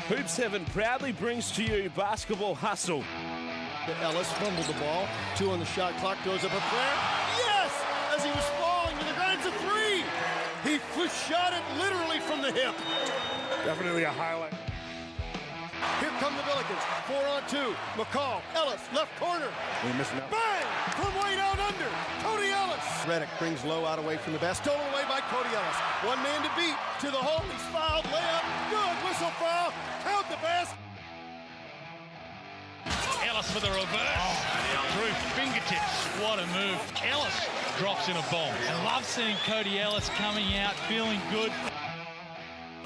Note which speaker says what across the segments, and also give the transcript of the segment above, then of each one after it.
Speaker 1: Hoops Heaven proudly brings to you Basketball Hustle.
Speaker 2: Ellis fumbled the ball. 2 on the shot clock. Goes up a prayer. Yes! As he was falling to the ground, it's a 3. He shot it literally from the hip.
Speaker 3: Definitely a highlight.
Speaker 2: Here come the Billikens. 4 on 2. McCall. Ellis. Left corner.
Speaker 3: We missing out.
Speaker 2: Bang! From way down under. Cody Ellis. Reddick brings low out away from the basket. Stolen away by Cody Ellis. One man to beat. To the hole. He's fouled. Layup. Good. Whistle foul. Count the basket.
Speaker 4: Ellis for the reverse. Through fingertips. What a move. Ellis drops in a bomb.
Speaker 5: I love seeing Cody Ellis coming out feeling good.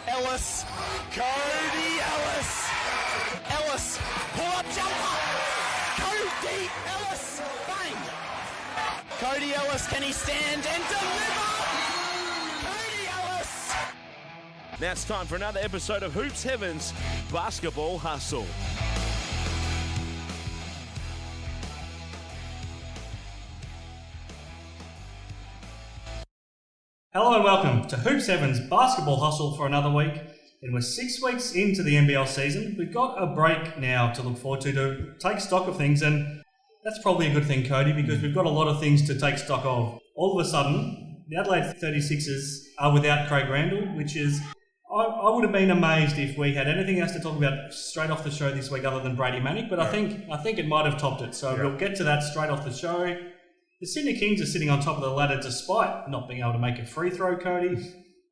Speaker 6: Ellis. Cody Ellis. Ellis. Pull up jumper. Cody Ellis. Bang. Cody Ellis, can he stand and deliver? Cody Ellis.
Speaker 1: Now it's time for another episode of Hoops Heaven's Basketball Hustle.
Speaker 7: Hello and welcome to Hoops Heaven's Basketball Hustle for another week. And we're 6 weeks into the NBL season. We've got a break now to look forward to take stock of things, and that's probably a good thing, Cody, because we've got a lot of things to take stock of. All of a sudden, the Adelaide 36ers are without Craig Randall, which is... I would have been amazed if we had anything else to talk about straight off the show this week other than Brady Manek, but I think it might have topped it. So we'll get to that straight off the show. The Sydney Kings are sitting on top of the ladder despite not being able to make a free throw, Cody.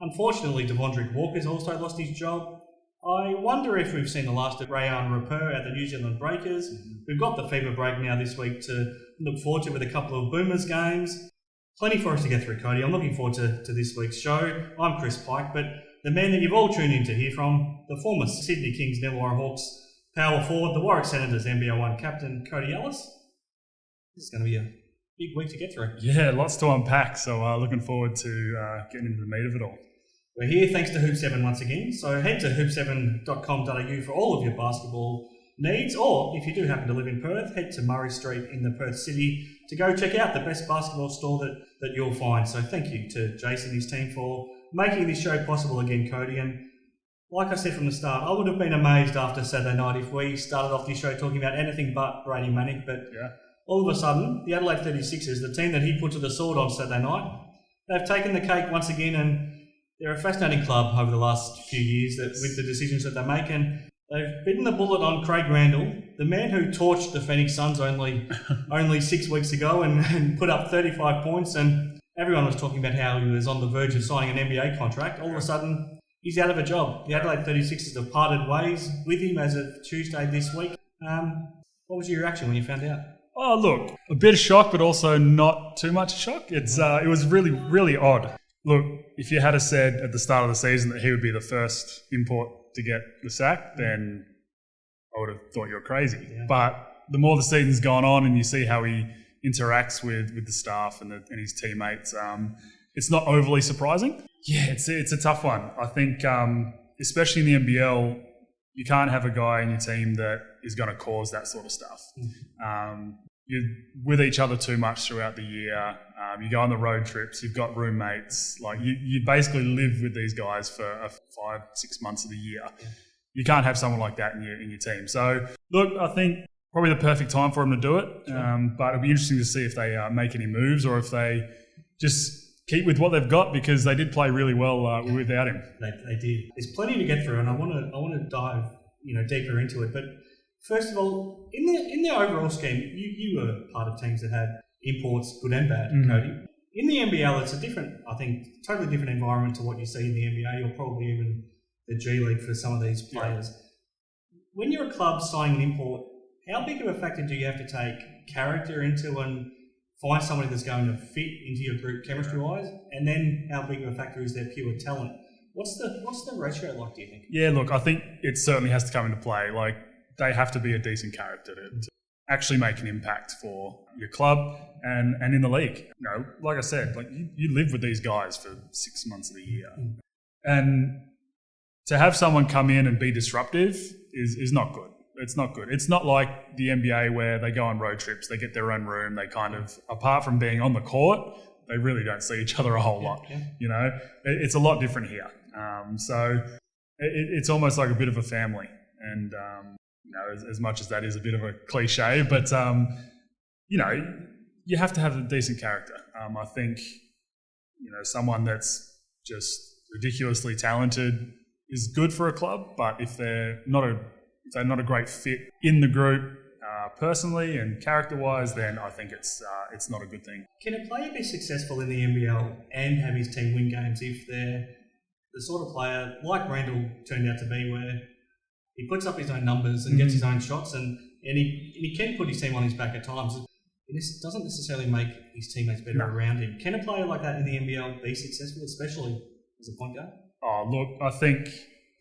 Speaker 7: Unfortunately, Devondrick Walker's also lost his job. I wonder if we've seen the last of Rayan Rapper at the New Zealand Breakers. We've got the FIBA break now this week to look forward to with a couple of Boomers games. Plenty for us to get through, Cody. I'm looking forward to this week's show. I'm Chris Pike, but the man that you've all tuned in to hear from, the former Sydney Kings Illawarra Hawks power forward, the Warwick Senators NBL1 captain, Cody Ellis. This is going to be a big week to get through.
Speaker 3: Yeah, lots to unpack. So looking forward to getting into the meat of it all.
Speaker 7: We're here thanks to Hoops 7 once again. So head to hoop7.com.au for all of your basketball needs. Or if you do happen to live in Perth, head to Murray Street in the Perth City to go check out the best basketball store that you'll find. So thank you to Jason and his team for making this show possible again, Cody. And like I said from the start, I would have been amazed after Saturday night if we started off this show talking about anything but Brady Manek. But all of a sudden, the Adelaide 36ers, the team that he put to the sword on Saturday night, they've taken the cake once again, and they're a fascinating club over the last few years that with the decisions that they make. And they've bitten the bullet on Craig Randall, the man who torched the Phoenix Suns only 6 weeks ago and put up 35 points. And everyone was talking about how he was on the verge of signing an NBA contract. All of a sudden, he's out of a job. The Adelaide 36ers have parted ways with him as of Tuesday this week. What was your reaction when you found out?
Speaker 3: Oh, look, a bit of shock, but also not too much shock. It was really, really odd. Look, if you had said at the start of the season that he would be the first import to get the sack, then I would have thought you were crazy. Yeah. But the more the season's gone on and you see how he interacts with the staff and his teammates, it's not overly surprising. Yeah, it's a tough one. I think, especially in the NBL, you can't have a guy in your team that is going to cause that sort of stuff. You're with each other too much throughout the year. You go on the road trips. You've got roommates. Like you basically live with these guys for 5-6 months of the year. You can't have someone like that in your team. So look, I think probably the perfect time for him to do it. But it'll be interesting to see if they make any moves or if they just keep with what they've got, because they did play really well without him.
Speaker 7: They did. There's plenty to get through, and I want to dive deeper into it. But first of all, in the overall scheme, you were part of teams that had imports, good and bad, Cody. In the NBL, it's a different, I think, totally different environment to what you see in the NBA, or probably even the G League for some of these players. When you're a club signing an import, how big of a factor do you have to take character into and find somebody that's going to fit into your group chemistry-wise? And then how big of a factor is their pure talent? What's the ratio like, do you think? Yeah,
Speaker 3: look, I think it certainly has to come into play. Like, they have to be a decent character to actually make an impact for your club and in the league. Like I said, like you live with these guys for 6 months of the year. And to have someone come in and be disruptive is not good. It's not good. It's not like the NBA where they go on road trips, they get their own room, they kind of, apart from being on the court, they really don't see each other a whole lot. It's a lot different here. So it's almost like a bit of a family. And, as much as that is a bit of a cliche, but, you have to have a decent character. I think, someone that's just ridiculously talented is good for a club, but if they're not a great fit in the group personally and character-wise, then I think it's not a good thing.
Speaker 7: Can a player be successful in the NBL and have his team win games if they're the sort of player like Randall turned out to be, where he puts up his own numbers and gets his own shots, and he can put his team on his back at times? It doesn't necessarily make his teammates better around him. Can a player like that in the NBL be successful, especially as a point guard?
Speaker 3: Oh, look, I think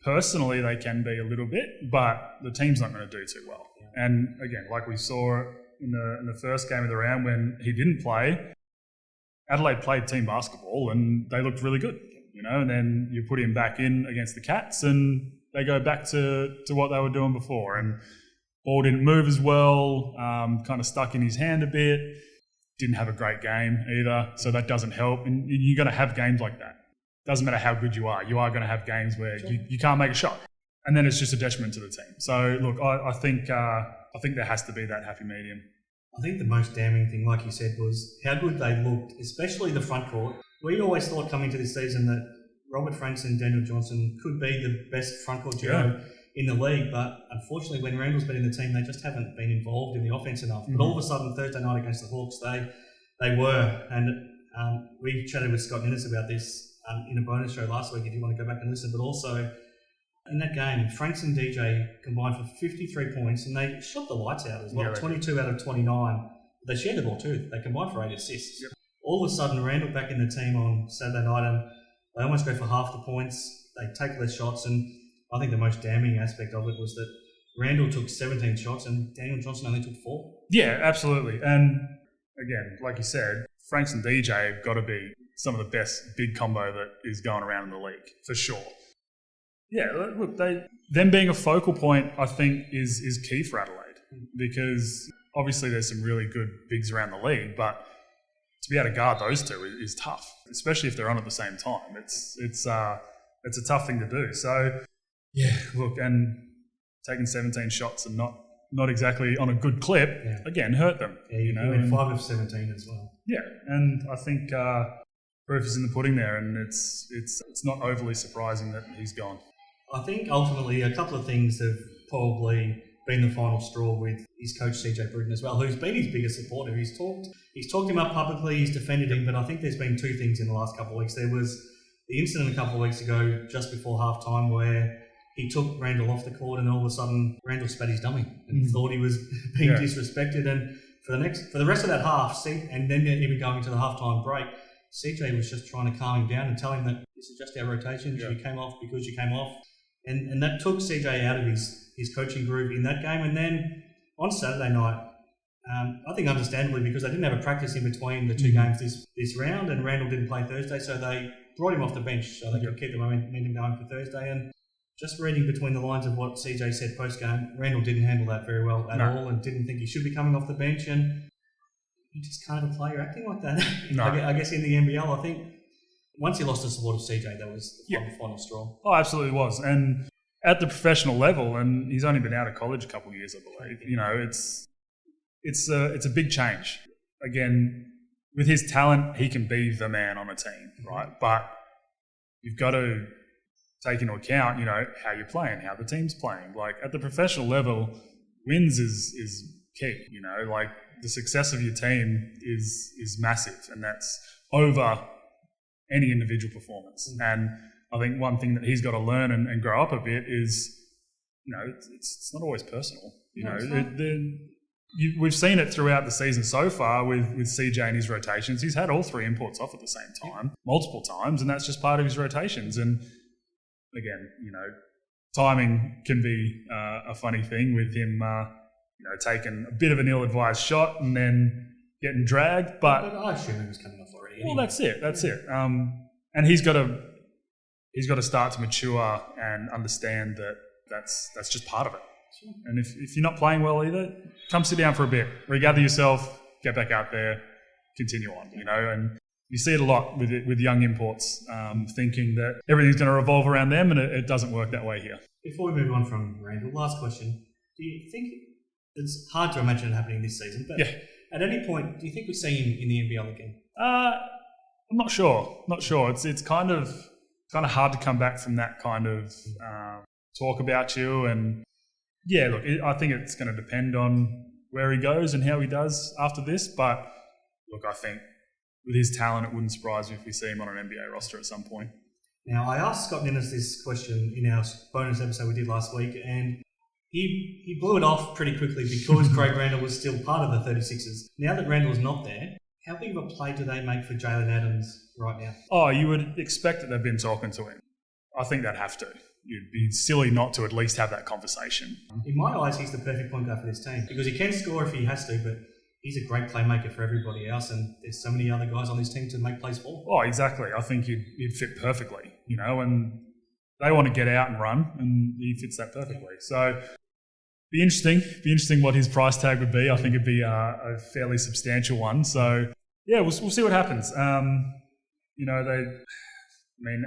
Speaker 3: personally they can be a little bit, but the team's not going to do too well. Yeah. And again, like we saw in the first game of the round when he didn't play, Adelaide played team basketball and they looked really good, and then you put him back in against the Cats and they go back to what they were doing before. And ball didn't move as well, kind of stuck in his hand a bit, didn't have a great game either, so that doesn't help. And you're going to have games like that. Doesn't matter how good you are going to have games where you can't make a shot. And then it's just a detriment to the team. So, look, I think there has to be that happy medium.
Speaker 7: I think the most damning thing, like you said, was how good they looked, especially the front court. We always thought coming to this season that Robert Franks and Daniel Johnson could be the best front court duo in the league, but unfortunately when Randall's been in the team, they just haven't been involved in the offense enough. But all of a sudden, Thursday night against the Hawks, they were. And we chatted with Scott Innes about this in a bonus show last week if you want to go back and listen, but also in that game, Franks and DJ combined for 53 points and they shot the lights out as well, 22 out of 29. They shared the ball too. They combined for 8 assists. Yep. All of a sudden, Randall back in the team on Saturday night and they almost go for half the points. They take less shots, and I think the most damning aspect of it was that Randall took 17 shots and Daniel Johnson only took 4.
Speaker 3: Yeah, absolutely. And again, like you said, Franks and DJ have got to be some of the best big combo that is going around in the league, for sure. Yeah, look, them being a focal point, I think, is key for Adelaide, because obviously there's some really good bigs around the league, but to be able to guard those two is tough, especially if they're on at the same time. It's a tough thing to do. So, yeah, look, and taking 17 shots and not exactly on a good clip, again, hurt them.
Speaker 7: Yeah, you went 5 of 17 as well.
Speaker 3: Yeah, and I think proof is in the pudding there, and it's not overly surprising that he's gone.
Speaker 7: I think ultimately a couple of things have probably been the final straw with his coach CJ Bruton as well, who's been his biggest supporter. He's talked him up publicly, he's defended him, but I think there's been 2 things in the last couple of weeks. There was the incident a couple of weeks ago, just before half time, where he took Randall off the court and all of a sudden Randall spat his dummy and thought he was being disrespected. And for the rest of that half, and then even going into the halftime break, CJ was just trying to calm him down and tell him that this is just our rotation. You came off because you came off. And that took CJ out of his coaching groove in that game. And then on Saturday night, I think understandably, because they didn't have a practice in between the 2 games this round, and Randall didn't play Thursday, so they brought him off the bench so they could keep the momentum going for Thursday. And just reading between the lines of what CJ said post-game, Randall didn't handle that very well at all and didn't think he should be coming off the bench. And you just can't have a player acting like that. No. I guess in the NBL, I think once he lost the support of CJ, that was the final straw.
Speaker 3: Oh, absolutely was. And at the professional level, and he's only been out of college a couple of years, I believe, it's a big change. Again, with his talent, he can be the man on a team, right? But you've got to take into account, how you're playing, how the team's playing. Like at the professional level, wins is key, like the success of your team is massive, and that's over any individual performance. And I think one thing that he's got to learn and grow up a bit is, it's not always personal. We've seen it throughout the season so far with CJ and his rotations. He's had all 3 imports off at the same time, multiple times, and that's just part of his rotations. And again, timing can be a funny thing with him, taking a bit of an ill-advised shot and then getting dragged. But
Speaker 7: I assume he was coming off already.
Speaker 3: Well, that's it. And he's got to start to mature and understand that that's just part of it. Sure. And if you're not playing well either, come sit down for a bit, regather yourself, get back out there, continue on, And You see it a lot with young imports, thinking that everything's going to revolve around them, and it doesn't work that way here.
Speaker 7: Before we move on from Randall, last question. Do you think it's hard to imagine it happening this season, but at any point, do you think we see him in the NBL again?
Speaker 3: I'm not sure. It's kind of hard to come back from that kind of talk about you. And yeah, look, I think it's going to depend on where he goes and how he does after this. But look, I think with his talent, it wouldn't surprise me if we see him on an NBA roster at some point.
Speaker 7: Now, I asked Scott Ninnis this question in our bonus episode we did last week, and he blew it off pretty quickly because Craig Randall was still part of the 36ers. Now that Randall's not there, how big of a play do they make for Jaylen Adams right now?
Speaker 3: Oh, you would expect that they've been talking to him. I think they'd have to. You'd be silly not to at least have that conversation.
Speaker 7: In my eyes, he's the perfect point guard for this team because he can score if he has to, but he's a great playmaker for everybody else, and there's so many other guys on this team to make plays for.
Speaker 3: Oh, exactly. I think he'd fit perfectly, and they want to get out and run, and he fits that perfectly. So, be interesting what his price tag would be. I think it'd be a fairly substantial one. So, yeah, we'll see what happens.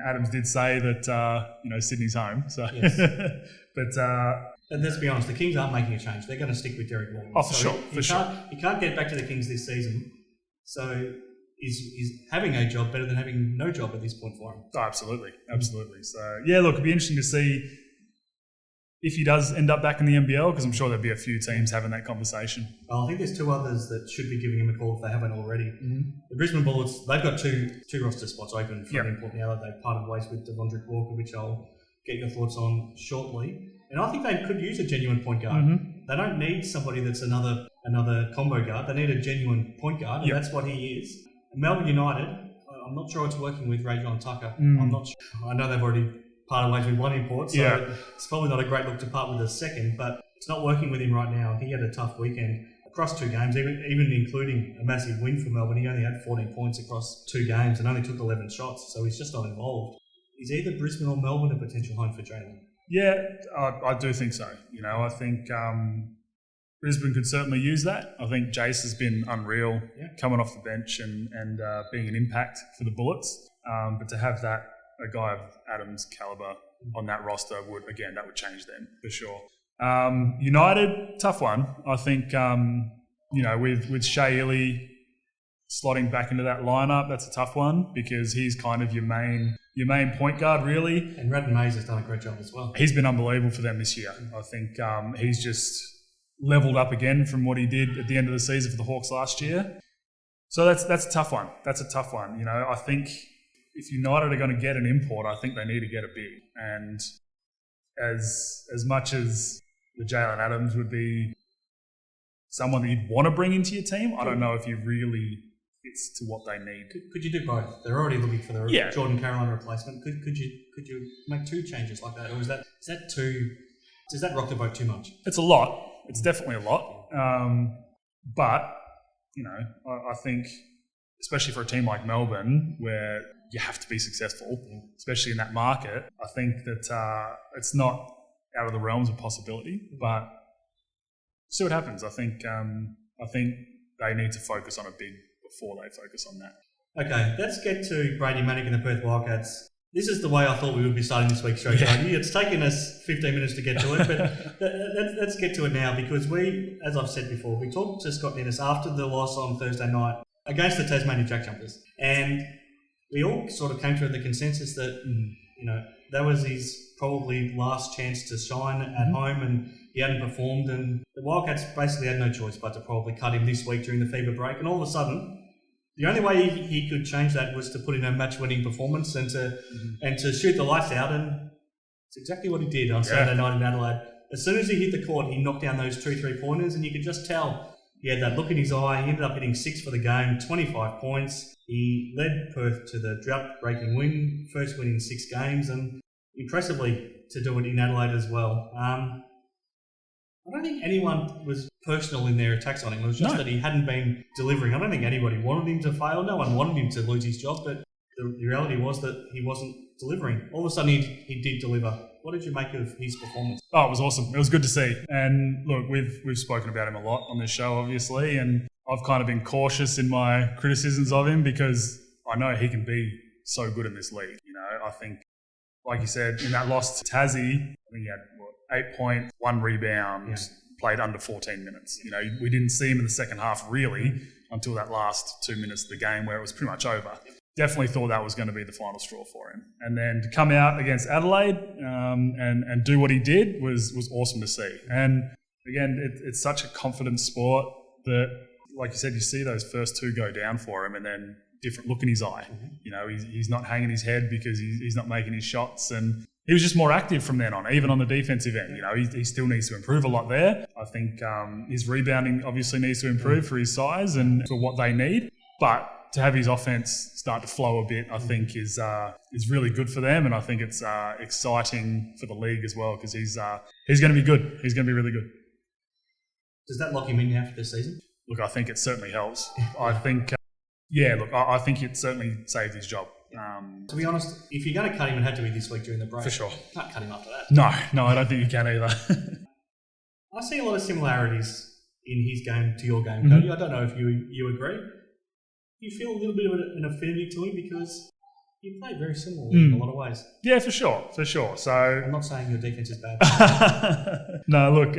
Speaker 3: Adams did say that, Sydney's home. So,
Speaker 7: yes.
Speaker 3: But
Speaker 7: and let's be honest, the Kings aren't making a change. They're going to stick with Derek Walker.
Speaker 3: Oh, for sure.
Speaker 7: He can't get back to the Kings this season. So is having a job better than having no job at this point for him?
Speaker 3: Oh, absolutely. So, yeah, look, it'd be interesting to see if he does end up back in the NBL, because I'm sure there'll be a few teams having that conversation.
Speaker 7: Well, I think there's two others that should be giving him a call if they haven't already. Mm-hmm. The Brisbane Bullets, they've got two roster spots open for an import now that they've parted ways with Devondrick Walker, which I'll get your thoughts on shortly. And I think they could use a genuine point guard. Mm-hmm. They don't need somebody that's another combo guard. They need a genuine point guard, and that's what he is. And Melbourne United, I'm not sure it's working with Rajon Tucker. I'm not sure. I know they've already parted ways with one import, so it's probably not a great look to part with a second, but it's not working with him right now. He had a tough weekend across 2 games, even including a massive win for Melbourne. He only had 14 points across 2 games and only took 11 shots, so he's just not involved. Is either Brisbane or Melbourne a potential home for Jaylen?
Speaker 3: Yeah, I do think so. I think Brisbane could certainly use that. I think Jace has been unreal coming off the bench and being an impact for the Bullets. But to have a guy of Adams' calibre on that roster would change them for sure. United, tough one. I think, with Shea Ely slotting back into that lineup, that's a tough one because he's kind of your main point guard, really.
Speaker 7: And Redden Mays has done a great job as well.
Speaker 3: He's been unbelievable for them this year. I think he's just leveled up again from what he did at the end of the season for the Hawks last year. So that's a tough one. I think if United are going to get an import, I think they need to get a big. And as much as the Jaylen Adams would be someone that you'd want to bring into your team, I don't know if he really fits to what they need.
Speaker 7: Could you do both? They're already looking for the Jordan Caroline replacement. Could you make 2 changes like that, or is that too? Does that rock the boat too much?
Speaker 3: It's a lot. It's definitely a lot. But I think, especially for a team like Melbourne, where you have to be successful, especially in that market, I think that it's not out of the realms of possibility. But see what happens. I think they need to focus on a big before they focus on that.
Speaker 7: Okay, let's get to Brady Manek and the Perth Wildcats. This is the way I thought we would be starting this week's show. It's taken us 15 minutes to get to it, but let's get to it now because we, as I've said before, we talked to Scott Ninnis after the loss on Thursday night against the Tasmania Jack Jumpers, and we all sort of came to the consensus that that was his probably last chance to shine at home, and he hadn't performed, and the Wildcats basically had no choice but to probably cut him this week during the FIBA break, and all of a sudden, the only way he could change that was to put in a match-winning performance and to shoot the lights out, and it's exactly what he did on Saturday night in Adelaide. As soon as he hit the court, he knocked down those 2 3-pointers, and you could just tell he had that look in his eye. He ended up hitting 6 for the game, 25 points. He led Perth to the drought-breaking win, first win in 6 games, and impressively to do it in Adelaide as well. I don't think anyone was personal in their attacks on him. It was just that he hadn't been delivering. I don't think anybody wanted him to fail. No one wanted him to lose his job, but the reality was that he wasn't delivering. All of a sudden, he did deliver. What did you make of his performance?
Speaker 3: Oh, it was awesome. It was good to see. And look, we've spoken about him a lot on this show, obviously, and I've kind of been cautious in my criticisms of him because I know he can be so good in this league. You know, I think, like you said, in that loss to Tassie, I think he had 8 points, 1 rebound, played under 14 minutes. You know, we didn't see him in the second half really until that last 2 minutes of the game where it was pretty much over. Definitely thought that was going to be the final straw for him. And then to come out against Adelaide and do what he did was awesome to see. And again, it's such a confident sport that, like you said, you see those first 2 go down for him and then different look in his eye. You know, he's not hanging his head because he's not making his shots, and he was just more active from then on, even on the defensive end. You know, he still needs to improve a lot there. I think his rebounding obviously needs to improve for his size and for what they need. But to have his offense start to flow a bit, I think is really good for them, and I think it's exciting for the league as well because he's going to be good. He's going to be really good.
Speaker 7: Does that lock him in now for this season?
Speaker 3: Look, I think it certainly helps. I think, I think it certainly saved his job.
Speaker 7: To be honest, if you're going to cut him, it had to be this week during the break.
Speaker 3: For sure.
Speaker 7: You can't cut him after that.
Speaker 3: No, I don't think you can either.
Speaker 7: I see a lot of similarities in his game to your game, Cody. I don't know if you agree. You feel a little bit of an affinity to him because you play very similarly in a lot of ways.
Speaker 3: Yeah, for sure. So
Speaker 7: I'm not saying your defense is bad.
Speaker 3: No, look,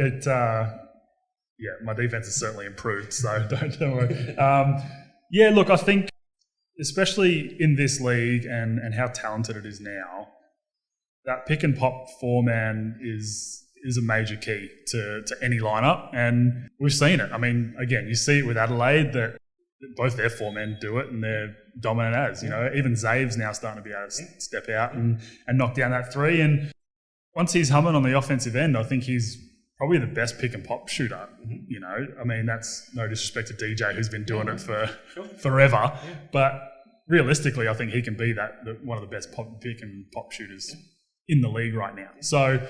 Speaker 3: my defense has certainly improved, so don't worry. Look, I think especially in this league and how talented it is now, that pick and pop 4-man is a major key to any lineup, and we've seen it. I mean, again, you see it with Adelaide that both their 4-men do it and they're dominant as, you know, even Zave's now starting to be able to step out and knock down that 3. And once he's humming on the offensive end, I think he's probably the best pick and pop shooter. You know, I mean, that's no disrespect to DJ who's been doing it for forever, but realistically, I think he can be one of the best pick and pop shooters in the league right now. So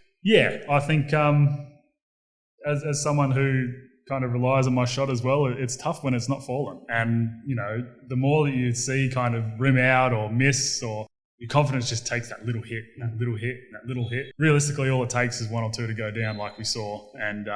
Speaker 3: I think as someone who kind of relies on my shot as well, it's tough when it's not falling. And, you know, the more that you see kind of rim out or miss, or your confidence just takes that little hit, that little hit, that little hit. Realistically, all it takes is 1 or 2 to go down like we saw, and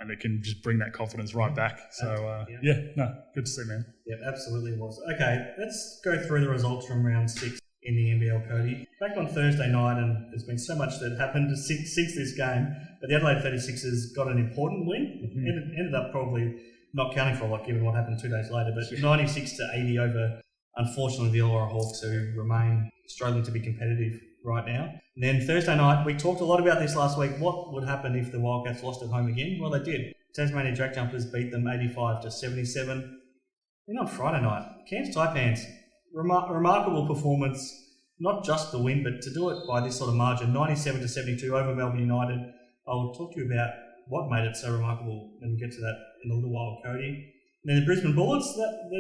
Speaker 3: it can just bring that confidence right back. So, good to see, man.
Speaker 7: Yeah, absolutely it was. Okay, let's go through the results from round 6 in the NBL, Cody. Back on Thursday night, and there's been so much that happened since this game, but the Adelaide 36ers got an important win. It ended up probably not counting for a lot given what happened 2 days later, but 96-80 over, unfortunately, the Illawarra Hawks, who remain struggling to be competitive right now. And then Thursday night, we talked a lot about this last week. What would happen if the Wildcats lost at home again? Well, they did. Tasmania Jack Jumpers beat them 85-77. Then on Friday night, Cairns Taipans, remarkable performance, not just the win, but to do it by this sort of margin, 97-72 over Melbourne United. I'll talk to you about what made it so remarkable when we get to that in a little while, Cody. And then the Brisbane Bullets,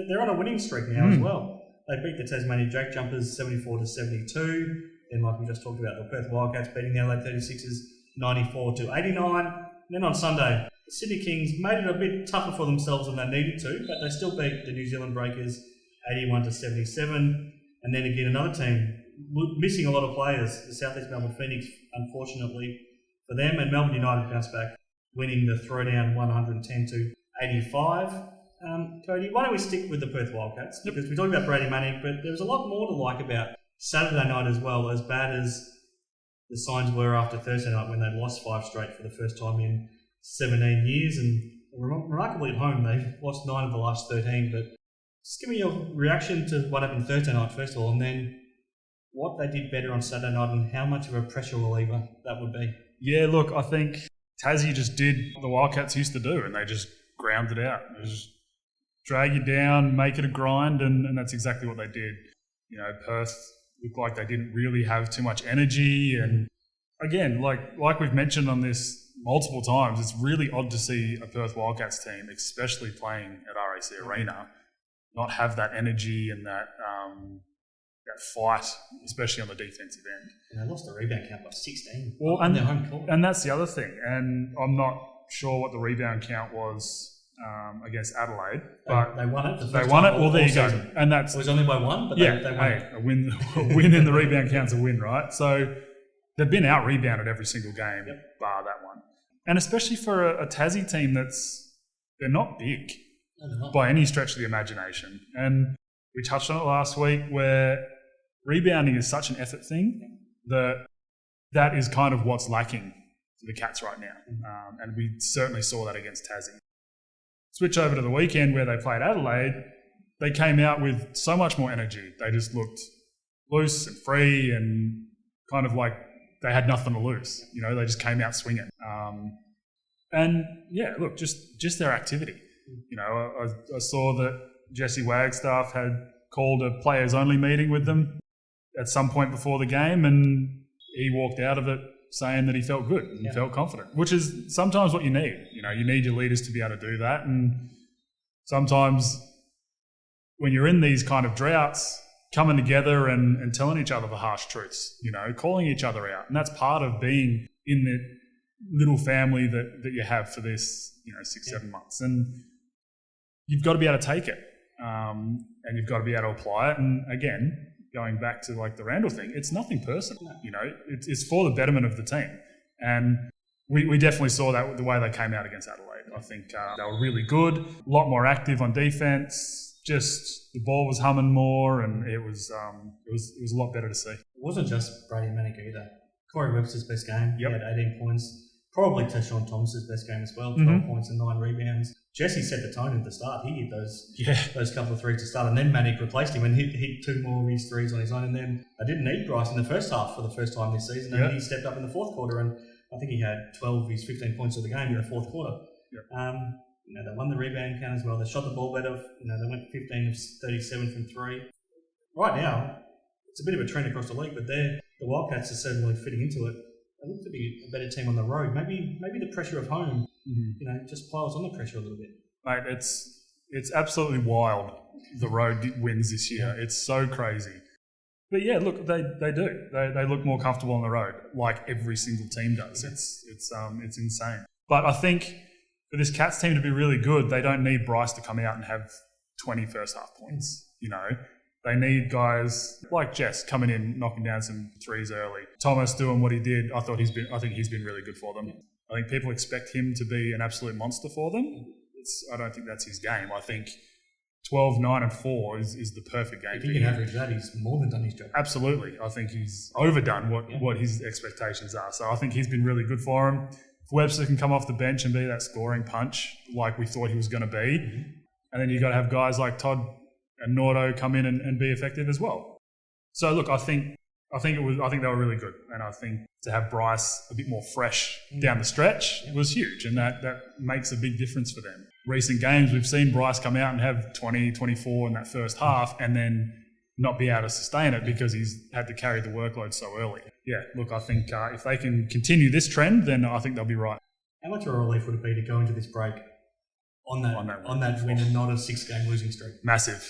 Speaker 7: they're on a winning streak now as well. They beat the Tasmania Jack Jumpers 74-72. Then, like we just talked about, the Perth Wildcats beating the Adelaide 36ers 94-89. Then on Sunday, the Sydney Kings made it a bit tougher for themselves than they needed to, but they still beat the New Zealand Breakers 81-77. And then again, another team missing a lot of players, the South East Melbourne Phoenix, unfortunately for them, and Melbourne United bounced back, winning the throwdown 110-85. Cody, why don't we stick with the Perth Wildcats? Because we talked about Brady Manek, but there was a lot more to like about Saturday night as well, as bad as the signs were after Thursday night when they lost 5 straight for the first time in 17 years. And remarkably at home, they've lost 9 of the last 13. But just give me your reaction to what happened Thursday night, first of all, and then what they did better on Saturday night and how much of a pressure reliever that would be.
Speaker 3: Yeah, look, I think Tassie just did what the Wildcats used to do, and they just ground it out. It was just drag you down, make it a grind, and that's exactly what they did. You know, Perth looked like they didn't really have too much energy, and again, like we've mentioned on this multiple times, it's really odd to see a Perth Wildcats team, especially playing at RAC Arena, not have that energy and that fight, especially on the defensive end.
Speaker 7: And they lost the rebound count by 16
Speaker 3: on
Speaker 7: their home court.
Speaker 3: And that's the other thing, and I'm not sure what the rebound count was against Adelaide, but
Speaker 7: they won it.
Speaker 3: They won it. Well, there you go. And that's
Speaker 7: it was only by 1, but they won it.
Speaker 3: A win in the rebound count's a win, right? So they've been out rebounded every single game, bar that one. And especially for a Tassie team they're not big by any stretch of the imagination. And we touched on it last week, where rebounding is such an effort thing that is kind of what's lacking for the Cats right now. And we certainly saw that against Tassie. Switch over to the weekend where they played Adelaide. They came out with so much more energy. They just looked loose and free and kind of like they had nothing to lose. You know, they just came out swinging. And yeah, look, just their activity. You know, I saw that Jesse Wagstaff had called a players-only meeting with them at some point before the game, and he walked out of it saying that he felt good and felt confident, which is sometimes what you need. You know, you need your leaders to be able to do that. And sometimes when you're in these kind of droughts, coming together and telling each other the harsh truths, you know, calling each other out. And that's part of being in the little family that you have for this, 6-7 months. And you've got to be able to take it. And you've got to be able to apply it. And again, going back to like the Randall thing, it's nothing personal. You know, it's for the betterment of the team. And we definitely saw that with the way they came out against Adelaide. I think they were really good, a lot more active on defence. Just the ball was humming more, and it was a lot better to see.
Speaker 7: It wasn't just Brady Manek either. Corey Webster's best game.
Speaker 3: Yep.
Speaker 7: He had 18 points. Probably Tashawn Thomas's best game as well. 12 points and 9 rebounds. Jesse set the tone at the start. He hit those couple of threes to start, and then Manek replaced him and hit 2 more of his threes on his own. And then I didn't need Bryce in the first half for the first time this season, and he stepped up in the fourth quarter, and I think he had 12 of his 15 points of the game in the fourth quarter.
Speaker 3: Yep.
Speaker 7: They won the rebound count as well. They shot the ball better. They went 15 of 37 from 3. Right now, it's a bit of a trend across the league, but the Wildcats are certainly fitting into it. They look to be a better team on the road. Maybe the pressure of home, just piles on the pressure a little bit.
Speaker 3: Mate, it's absolutely wild, the road wins this year. Yeah. It's so crazy. But yeah, look, they do. They look more comfortable on the road, like every single team does. Yeah. It's insane. But I think for this Cats team to be really good, they don't need Bryce to come out and have 20 first half points. You know, they need guys like Jess coming in, knocking down some threes early. Thomas doing what he did. I think he's been really good for them. I think people expect him to be an absolute monster for them. I don't think that's his game. I think 12, 9 and 4 is the perfect game.
Speaker 7: If he can average that, he's more than done his job.
Speaker 3: Absolutely. I think he's overdone what his expectations are. So I think he's been really good for him. If Webster can come off the bench and be that scoring punch like we thought he was going to be, and then you've got to have guys like Todd and Nordo come in and be effective as well. So look, I think they were really good, and I think to have Bryce a bit more fresh down the stretch was huge, and that makes a big difference for them. Recent games, we've seen Bryce come out and have 20, 24 in that first half, and then not be able to sustain it because he's had to carry the workload so early. Yeah, look, I think if they can continue this trend, then I think they'll be right.
Speaker 7: How much of a relief would it be to go into this break on that win and not a 6-game losing streak?
Speaker 3: Massive.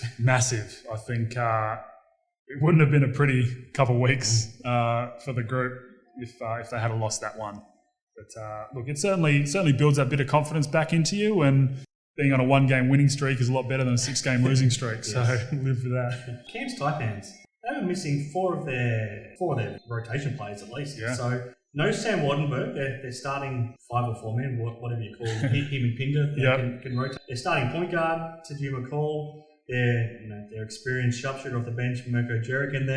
Speaker 3: I think it wouldn't have been a pretty couple of weeks for the group if they had lost that one. But look, it certainly builds that bit of confidence back into you, and being on a 1-game winning streak is a lot better than a 6-game losing streak. So live with that.
Speaker 7: Cairns Taipans, they were missing four of their rotation players at least. Yeah. So no Sam Wardenberg. They're starting 5 or 4 men, whatever you call him and Pinder. Can rotate. They're starting point guard to Jim McCall. Their experienced sharpshooter off the bench, Mirko Jeric, and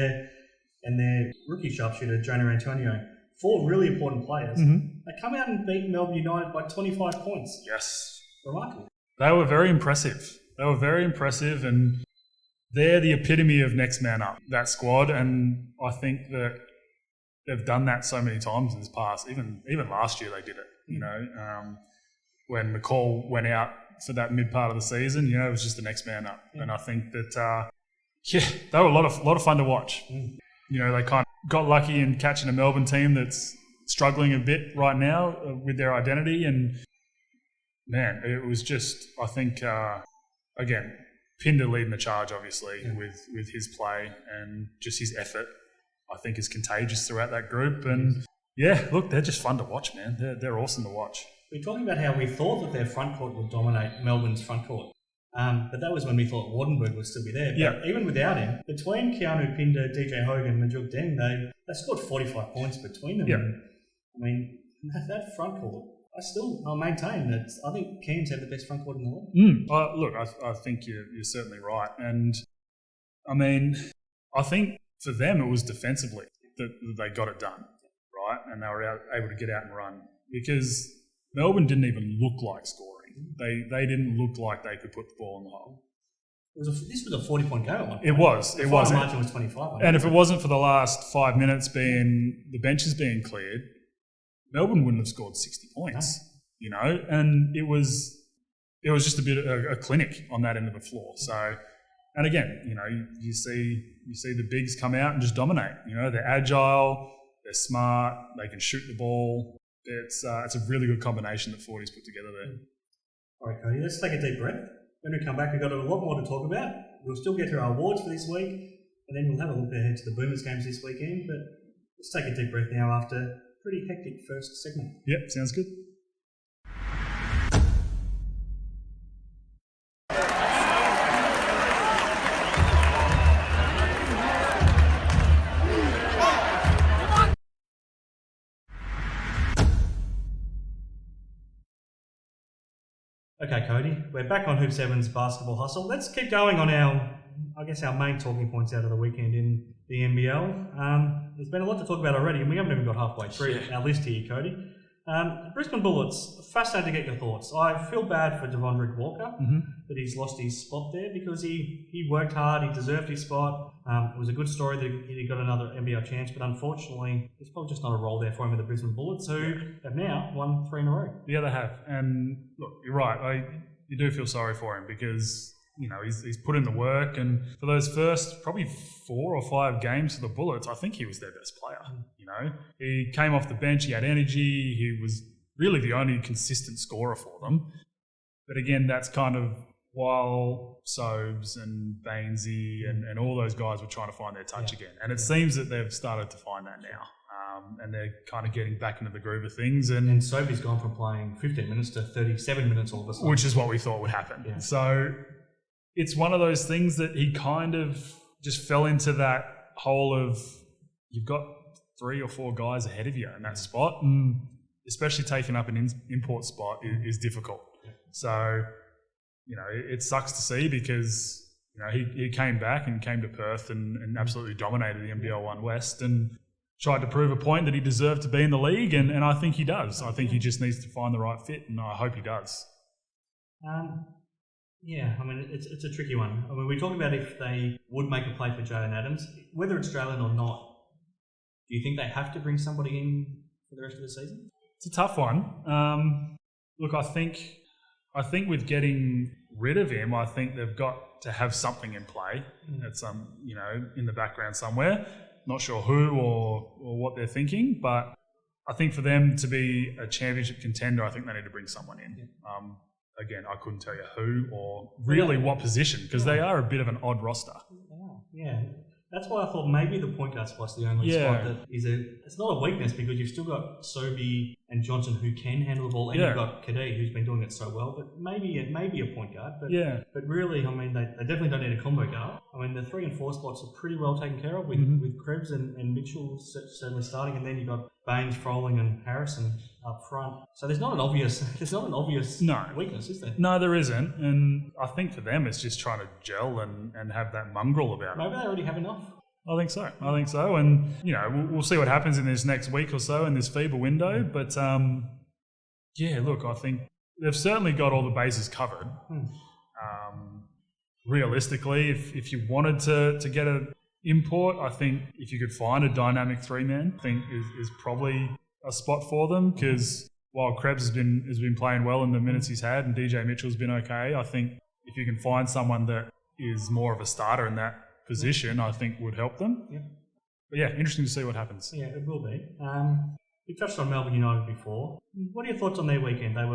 Speaker 7: their rookie sharpshooter, Jonah Antonio. 4 really important players. They come out and beat Melbourne United by 25 points.
Speaker 3: Yes.
Speaker 7: Remarkable.
Speaker 3: They were very impressive. And they're the epitome of next man up, that squad. And I think that they've done that so many times in this past. Even last year they did it, when McCall went out for that mid part of the season, it was just the next man up. And I think that, they were a lot of fun to watch. They kind of got lucky in catching a Melbourne team that's struggling a bit right now with their identity. And man, it was just, I think, again, Pinder leading the charge, obviously, with his play and just his effort, I think is contagious throughout that group. And yeah, look, they're just fun to watch, man. They're awesome to watch.
Speaker 7: We're talking about how we thought that their front court would dominate Melbourne's front court. But that was when we thought Wardenberg would still be there. But even without him, between Keanu Pinder, DJ Hogan, and Majuk Deng, they scored 45 points between them. And, I mean, that front court, I'll maintain that I think Cairns have the best front court in the league.
Speaker 3: Look, I think you're certainly right. And I mean, I think for them it was defensively that they got it done, right? And they were able to get out and run because Melbourne didn't even look like scoring. They didn't look like they could put the ball in the hole.
Speaker 7: This was a 40-point game at one point.
Speaker 3: It was.
Speaker 7: The final margin was 25.
Speaker 3: And if it wasn't for the last 5 minutes being the benches being cleared, Melbourne wouldn't have scored 60 points. No. You know, and it was just a bit of a clinic on that end of the floor. So, and again, you know, you see the bigs come out and just dominate. You know, they're agile, they're smart, they can shoot the ball. It's a really good combination that 40's put together there.
Speaker 7: All right, Cody, let's take a deep breath. When we come back, we've got a lot more to talk about. We'll still get through our awards for this week, and then we'll have a look ahead to the Boomers games this weekend. But let's take a deep breath now after a pretty hectic first segment.
Speaker 3: Yep, sounds good.
Speaker 7: Okay, Cody, we're back on Hoop 7's Basketball Hustle. Let's keep going on our main talking points out of the weekend in the NBL. There's been a lot to talk about already, and we haven't even got halfway through our list here, Cody. Brisbane Bullets, fascinating to get your thoughts. I feel bad for Devondrick Walker that he's lost his spot there because he worked hard, he deserved his spot. It was a good story that he got another NBL chance, but unfortunately, there's probably just not a role there for him with the Brisbane Bullets, who have now won 3 in a row.
Speaker 3: Yeah, they have. And look, you're right. You do feel sorry for him because, you know, he's put in the work, and for those first probably 4 or 5 games for the Bullets, I think he was their best player. You know, he came off the bench, he had energy, he was really the only consistent scorer for them. But again, that's kind of while Sobes and Bainesy and all those guys were trying to find their touch again. And it seems that they've started to find that now. And they're kind of getting back into the groove of things. And
Speaker 7: Sobey's gone from playing 15 minutes to 37 minutes all of a sudden.
Speaker 3: Which is what we thought would happen. Yeah. So it's one of those things that he kind of just fell into that hole of you've got 3 or 4 guys ahead of you in that spot. And especially taking up an import spot is difficult. Yeah. So, you know, it sucks to see because, you know, he came back and came to Perth and absolutely dominated the NBL 1 West and tried to prove a point that he deserved to be in the league, and I think he does. I think he just needs to find the right fit, and I hope he does.
Speaker 7: Yeah, I mean, it's a tricky one. I mean, we talk about if they would make a play for Jaylen Adams. Whether it's Australian or not, do you think they have to bring somebody in for the rest of the season?
Speaker 3: It's a tough one. Look, I think with getting rid of him, I think they've got to have something in play. That's you know, in the background somewhere. Not sure who or what they're thinking, but I think for them to be a championship contender, I think they need to bring someone in. Again, I couldn't tell you who or really what position because they are a bit of an odd roster.
Speaker 7: Yeah. That's why I thought maybe the point guard spot's the only spot that is it's not a weakness because you've still got Sobey and Johnson who can handle the ball, and you've got Kadee who's been doing it so well, but maybe a point guard. But really, I mean, they definitely don't need a combo guard. I mean, the 3 and 4 spots are pretty well taken care of with Krebs and Mitchell certainly starting, and then you've got Baines, Froling and Harrison up front. So there's not an obvious weakness, is there?
Speaker 3: No, there isn't. And I think for them it's just trying to gel and have that mongrel about it.
Speaker 7: Maybe they already have enough.
Speaker 3: I think so. And, you know, we'll see what happens in this next week or so in this FIBA window. But, look, I think they've certainly got all the bases covered. Realistically, if you wanted to get an import, I think if you could find a dynamic 3-man, I think is probably a spot for them because while Krebs has been playing well in the minutes he's had and DJ Mitchell's been okay, I think if you can find someone that is more of a starter in that position, I think would help them.
Speaker 7: Yeah.
Speaker 3: But yeah, interesting to see what happens.
Speaker 7: Yeah, it will be. We touched on Melbourne United before. What are your thoughts on their weekend? They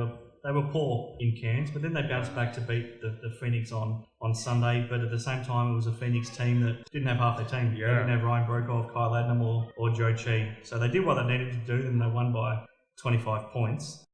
Speaker 7: were poor in Cairns, but then they bounced back to beat the Phoenix on Sunday. But at the same time, it was a Phoenix team that didn't have half their team. Yeah. They didn't have Ryan Brokaw, Kyle Adnam or Joe Chi. So they did what they needed to do, and they won by 25 points.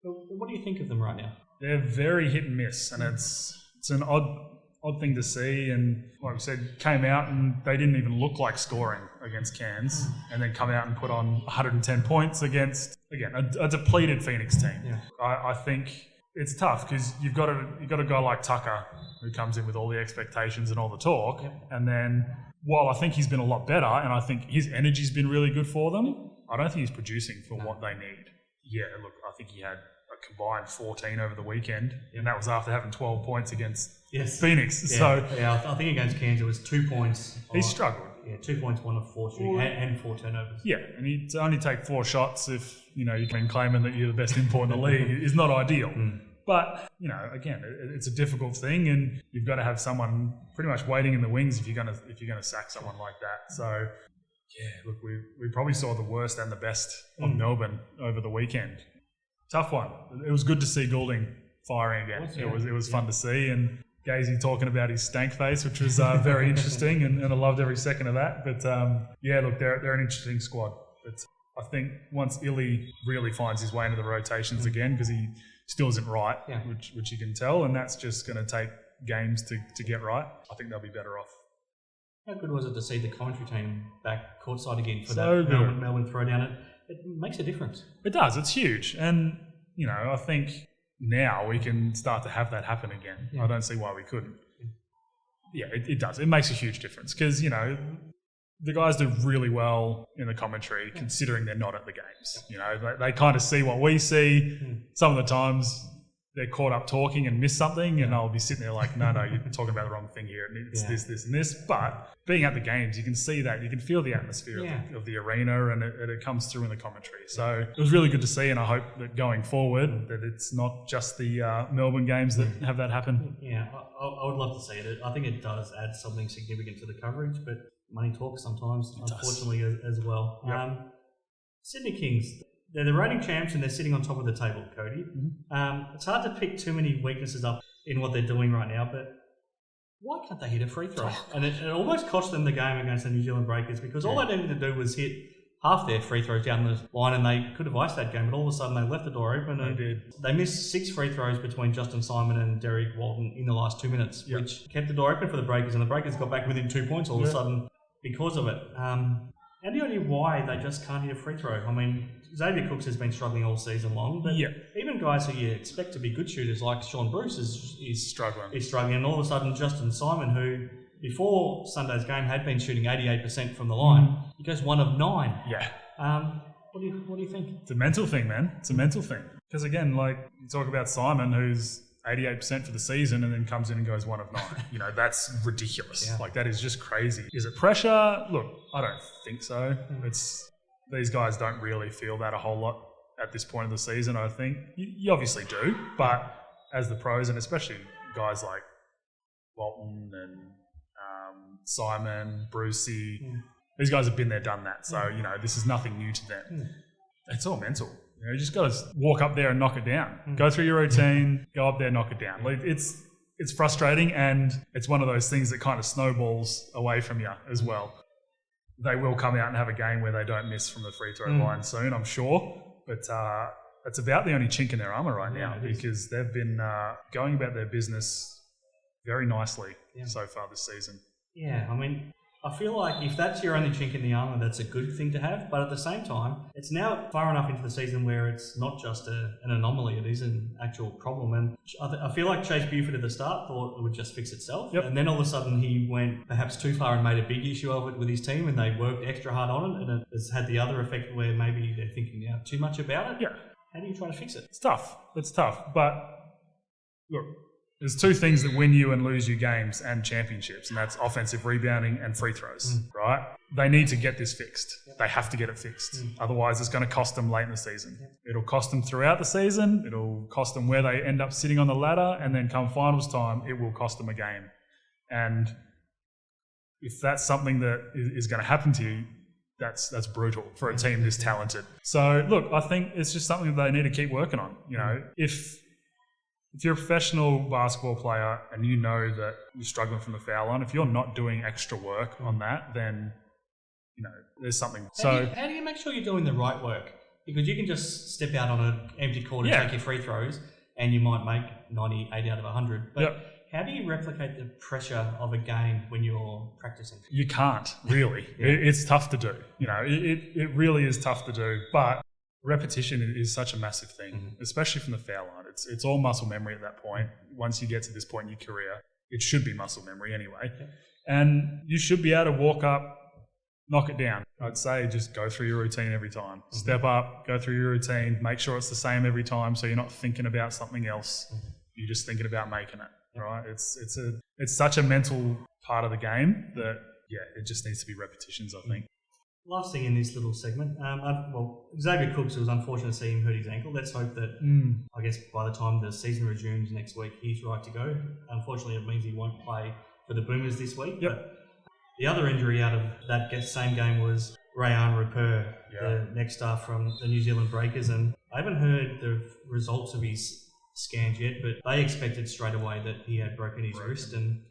Speaker 7: But what do you think of them right now?
Speaker 3: They're very hit and miss, and it's an odd thing to see. And like we said, came out and they didn't even look like scoring against Cairns, and then come out and put on 110 points against, again, a depleted Phoenix team. Yeah. I think it's tough because you've got a guy like Tucker who comes in with all the expectations and all the talk. And then, while I think he's been a lot better, and I think his energy's been really good for them, I don't think he's producing for what they need. Yeah, look, I think he had a combined 14 over the weekend, and that was after having 12 points against Phoenix.
Speaker 7: Yeah, I think against Cairns it was 2 points.
Speaker 3: He struggled.
Speaker 7: Yeah, 2 points, 1 of 4 shooting, and 4 turnovers.
Speaker 3: Yeah, and he'd only take 4 shots if, you've been claiming that you're the best import in the league is not ideal. But, again, it's a difficult thing, and you've got to have someone pretty much waiting in the wings if you're gonna sack someone like that. So, yeah, look, we probably saw the worst and the best of Melbourne over the weekend. Tough one. It was good to see Goulding firing again. It was fun to see, and Gazy talking about his stank face, which was very interesting, and I loved every second of that. But look, they're an interesting squad. But I think once Illy really finds his way into the rotations again, because he still isn't right, which you can tell, and that's just going to take games to get right, I think they'll be better off.
Speaker 7: How good was it to see the commentary team back courtside again for
Speaker 3: So
Speaker 7: that
Speaker 3: good.
Speaker 7: Melbourne throwdown? It makes a difference.
Speaker 3: It does. It's huge. And, I think now we can start to have that happen again. I don't see why we couldn't. Yeah, it does. It makes a huge difference because, the guys do really well in the commentary considering they're not at the games. They kind of see what we see. Some of the times they're caught up talking and miss something, and I'll be sitting there like, no, you're talking about the wrong thing here. It's this, and this. But being at the games, you can see that. You can feel the atmosphere of the arena, and it comes through in the commentary. So it was really good to see, and I hope that going forward that it's not just the Melbourne games that have that happen.
Speaker 7: Yeah, I would love to see it. I think it does add something significant to the coverage, but money talks sometimes, unfortunately, as well.
Speaker 3: Yep.
Speaker 7: Sydney Kings, they're the reigning champs and they're sitting on top of the table, Cody. It's hard to pick too many weaknesses up in what they're doing right now, but why can't they hit a free throw? And it almost cost them the game against the New Zealand Breakers because all they needed to do was hit half their free throws down the line and they could have iced that game, but all of a sudden they left the door open and they missed 6 free throws between Justin Simon and Derek Walton in the last 2 minutes, which kept the door open for the Breakers, and the Breakers got back within 2 points all of a sudden because of it. How do you know why they just can't hit a free throw? I mean, Xavier Cooks has been struggling all season long, but even guys who you expect to be good shooters like Sean Bruce is struggling. And all of a sudden Justin Simon, who before Sunday's game had been shooting 88% from the line, he goes 1 of 9.
Speaker 3: Yeah.
Speaker 7: What do you think?
Speaker 3: It's a mental thing, man. It's a mental thing. Because again, like you talk about Simon, who's 88% for the season and then comes in and goes 1 of 9. That's ridiculous. Like that is just crazy. Is it pressure? Look, I don't think so. These guys don't really feel that a whole lot at this point of the season, I think. You obviously do, but as the pros, and especially guys like Walton and Simon, Brucey, these guys have been there, done that. So, this is nothing new to them. It's all mental. You just got to walk up there and knock it down. Go through your routine, go up there, knock it down. Like it's frustrating, and it's one of those things that kind of snowballs away from you as well. They will come out and have a game where they don't miss from the free throw line soon, I'm sure. But it's about the only chink in their armour right now because they've been going about their business very nicely so far this season.
Speaker 7: Yeah, I mean, I feel like if that's your only chink in the armour, that's a good thing to have. But at the same time, it's now far enough into the season where it's not just an anomaly, it is an actual problem. And I feel like Chase Buford at the start thought it would just fix itself. And then all of a sudden he went perhaps too far and made a big issue of it with his team, and they worked extra hard on it. And it has had the other effect where maybe they're thinking now too much about it.
Speaker 3: Yeah.
Speaker 7: How do you try to fix it?
Speaker 3: It's tough. But look, there's 2 things that win you and lose you games and championships, and that's offensive rebounding and free throws, right? They need to get this fixed. They have to get it fixed. Otherwise, it's going to cost them late in the season. It'll cost them throughout the season. It'll cost them where they end up sitting on the ladder, and then come finals time, it will cost them a game. And if that's something that is going to happen to you, that's brutal for a team this talented. So, look, I think it's just something that they need to keep working on. If you're a professional basketball player and you know that you're struggling from the foul line, if you're not doing extra work on that, then, there's something.
Speaker 7: How do you make sure you're doing the right work? Because you can just step out on an empty court and take your free throws and you might make 98 out of 100. But how do you replicate the pressure of a game when you're practicing?
Speaker 3: You can't, really. It's tough to do. It really is tough to do. But repetition is such a massive thing, especially from the foul line. It's all muscle memory at that point. Once you get to this point in your career, it should be muscle memory anyway. And you should be able to walk up, knock it down. I'd say just go through your routine every time. Step up, go through your routine, make sure it's the same every time so you're not thinking about something else. You're just thinking about making it, right? It's such a mental part of the game that, it just needs to be repetitions, I think.
Speaker 7: Last thing in this little segment, Xavier Cooks, it was unfortunate to see him hurt his ankle. Let's hope that, I guess, by the time the season resumes next week, he's right to go. Unfortunately, it means he won't play for the Boomers this week.
Speaker 3: Yep.
Speaker 7: But the other injury out of that same game was Rayan Rupert, the next star from the New Zealand Breakers. And I haven't heard the results of his scans yet, but they expected straight away that he had broken his wrist. And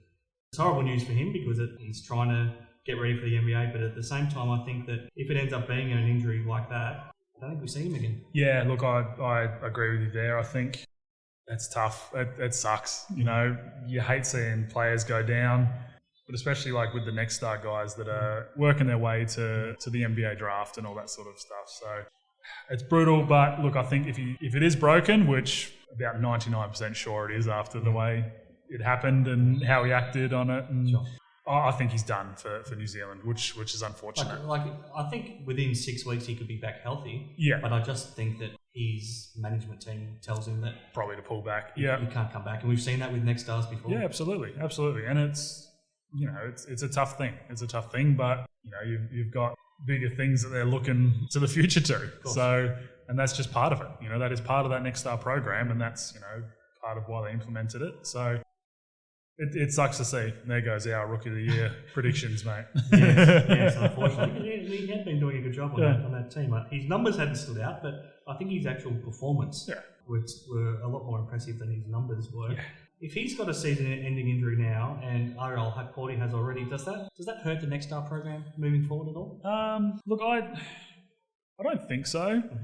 Speaker 7: it's horrible news for him because he's trying to get ready for the NBA, but at the same time, I think that if it ends up being an injury like that, I don't think we see him again.
Speaker 3: Yeah, look, I agree with you there. I think that's tough. It sucks. You know, you hate seeing players go down, but especially like with the next star guys that are working their way to the NBA draft and all that sort of stuff. So it's brutal, but look, I think if it is broken, which about 99% sure it is after the way it happened and how he acted on it, and I think he's done for New Zealand, which is unfortunate.
Speaker 7: Like I think within 6 weeks he could be back healthy.
Speaker 3: Yeah.
Speaker 7: But I just think that his management team tells him that
Speaker 3: probably to pull back.
Speaker 7: He can't come back, and we've seen that with next stars before.
Speaker 3: Yeah, absolutely, and it's it's a tough thing. It's a tough thing, but you've got bigger things that they're looking to the future to. So, and that's just part of it. That is part of that next star program, and that's part of why they implemented it. So. It sucks to see. There goes our Rookie of the Year predictions, mate.
Speaker 7: Yes, unfortunately. He had been doing a good job on that team. His numbers hadn't stood out, but I think his actual performance were a lot more impressive than his numbers were. Yeah. If he's got a season-ending injury now, and Ariel Hakporti has already, does that hurt the Next Star program moving forward at all?
Speaker 3: Look, I don't think so. Mm-hmm.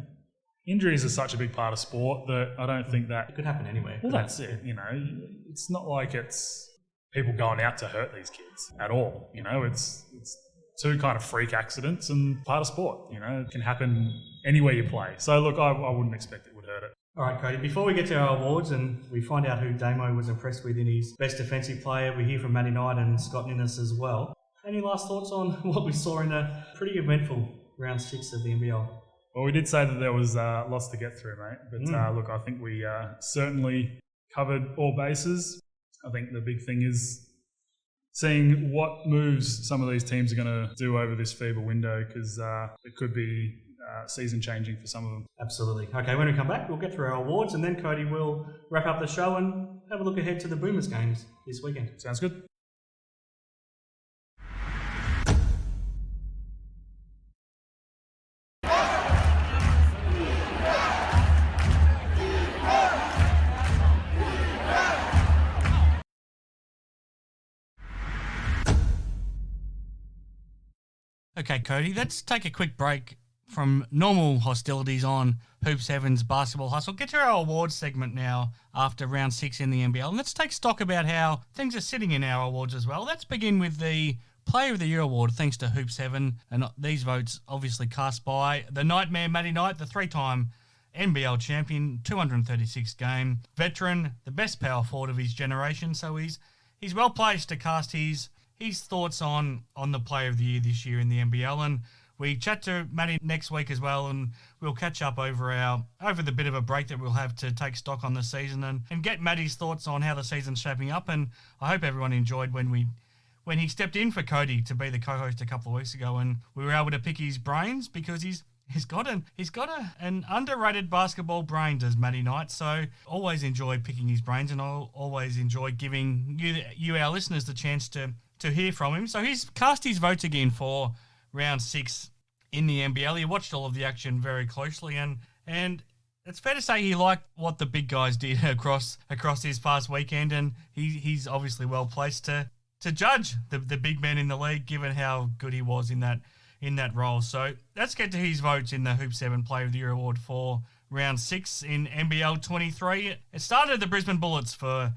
Speaker 3: Injuries are such a big part of sport that I don't think that...
Speaker 7: It could happen anywhere.
Speaker 3: Well, that's it, It's not like it's people going out to hurt these kids at all, It's two kind of freak accidents and part of sport, It can happen anywhere you play. So, look, I wouldn't expect it would hurt it.
Speaker 7: All right, Cody, before we get to our awards and we find out who Damo was impressed with in his best defensive player, we hear from Matty Knight and Scott Ninnis as well. Any last thoughts on what we saw in a pretty eventful round 6 of the NBL?
Speaker 3: Well, we did say that there was lots to get through, mate. But look, I think we certainly covered all bases. I think the big thing is seeing what moves some of these teams are going to do over this FIBA window, because it could be season-changing for some of them.
Speaker 7: Absolutely. Okay, when we come back, we'll get through our awards, and then, Cody, will wrap up the show and have a look ahead to the Boomers games this weekend.
Speaker 3: Sounds good.
Speaker 5: Okay, Cody, let's take a quick break from normal hostilities on Hoops Heaven's Basketball Hustle. Get to our awards segment now after round 6 in the NBL. And let's take stock about how things are sitting in our awards as well. Let's begin with the Player of the Year award, thanks to Hoops Heaven. And these votes obviously cast by the Nightmare Matty Knight, the 3-time NBL champion, 236 game veteran, the best power forward of his generation. So he's well placed to cast his thoughts on the Player of the Year this year in the NBL, and we chat to Matty next week as well, and we'll catch up over the bit of a break that we'll have to take stock on the season and get Matty's thoughts on how the season's shaping up. And I hope everyone enjoyed when he stepped in for Cody to be the co-host a couple of weeks ago, and we were able to pick his brains because he's got an underrated basketball brain, does Matty Knight. So always enjoy picking his brains, and I'll always enjoy giving you our listeners the chance to hear from him. So he's cast his votes again for round 6 in the NBL. He watched all of the action very closely, and it's fair to say he liked what the big guys did across his past weekend, and he's obviously well placed to judge the big men in the league, given how good he was in that role. So let's get to his votes in the Hoop 7 Player of the Year award for round 6 in NBL 23. It started at the Brisbane Bullets for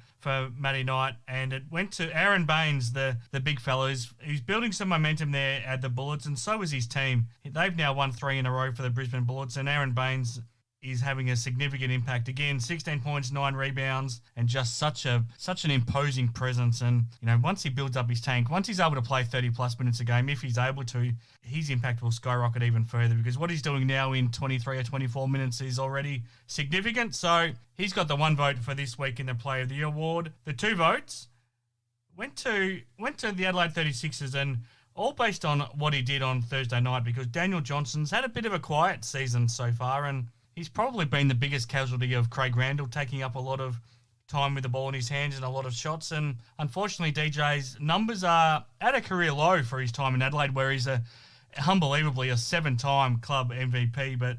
Speaker 5: Matty Knight, and it went to Aaron Baines, the big fellow. He's building some momentum there at the Bullets, and so is his team. They've now won 3 in a row for the Brisbane Bullets, and Aaron Baines is having a significant impact. Again, 16 points, 9 rebounds, and just such an imposing presence. And, once he builds up his tank, once he's able to play 30-plus minutes a game, if he's able to, his impact will skyrocket even further, because what he's doing now in 23 or 24 minutes is already significant. So he's got the 1 vote for this week in the Player of the Year award. The 2 votes went to the Adelaide 36ers, and all based on what he did on Thursday night, because Daniel Johnson's had a bit of a quiet season so far, and he's probably been the biggest casualty of Craig Randall, taking up a lot of time with the ball in his hands and a lot of shots. And unfortunately, DJ's numbers are at a career low for his time in Adelaide, where he's unbelievably a 7-time club MVP. But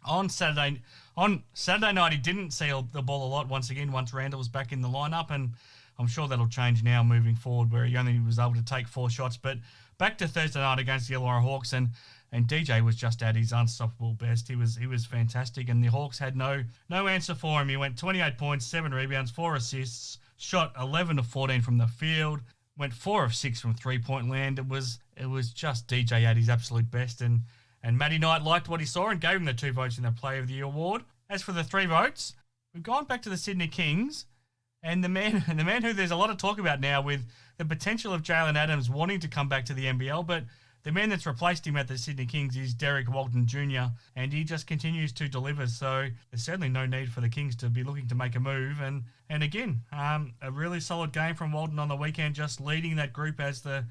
Speaker 5: on Saturday night, he didn't see the ball a lot once Randall was back in the lineup, and I'm sure that'll change now moving forward, where he only was able to take 4 shots. But back to Thursday night against the Illawarra Hawks, and DJ was just at his unstoppable best. He was fantastic, and the Hawks had no answer for him. He went 28 points, 7 rebounds, 4 assists, shot 11 of 14 from the field, went 4 of 6 from 3-point land. It was just DJ at his absolute best, and Matty Knight liked what he saw and gave him the 2 votes in the Player of the Year award. As for the 3 votes, we've gone back to the Sydney Kings, and the man who there's a lot of talk about now, with the potential of Jaylen Adams wanting to come back to the NBL, but the man that's replaced him at the Sydney Kings is Derek Walton Jr., and he just continues to deliver. So there's certainly no need for the Kings to be looking to make a move. And again, a really solid game from Walton on the weekend, just leading that group as the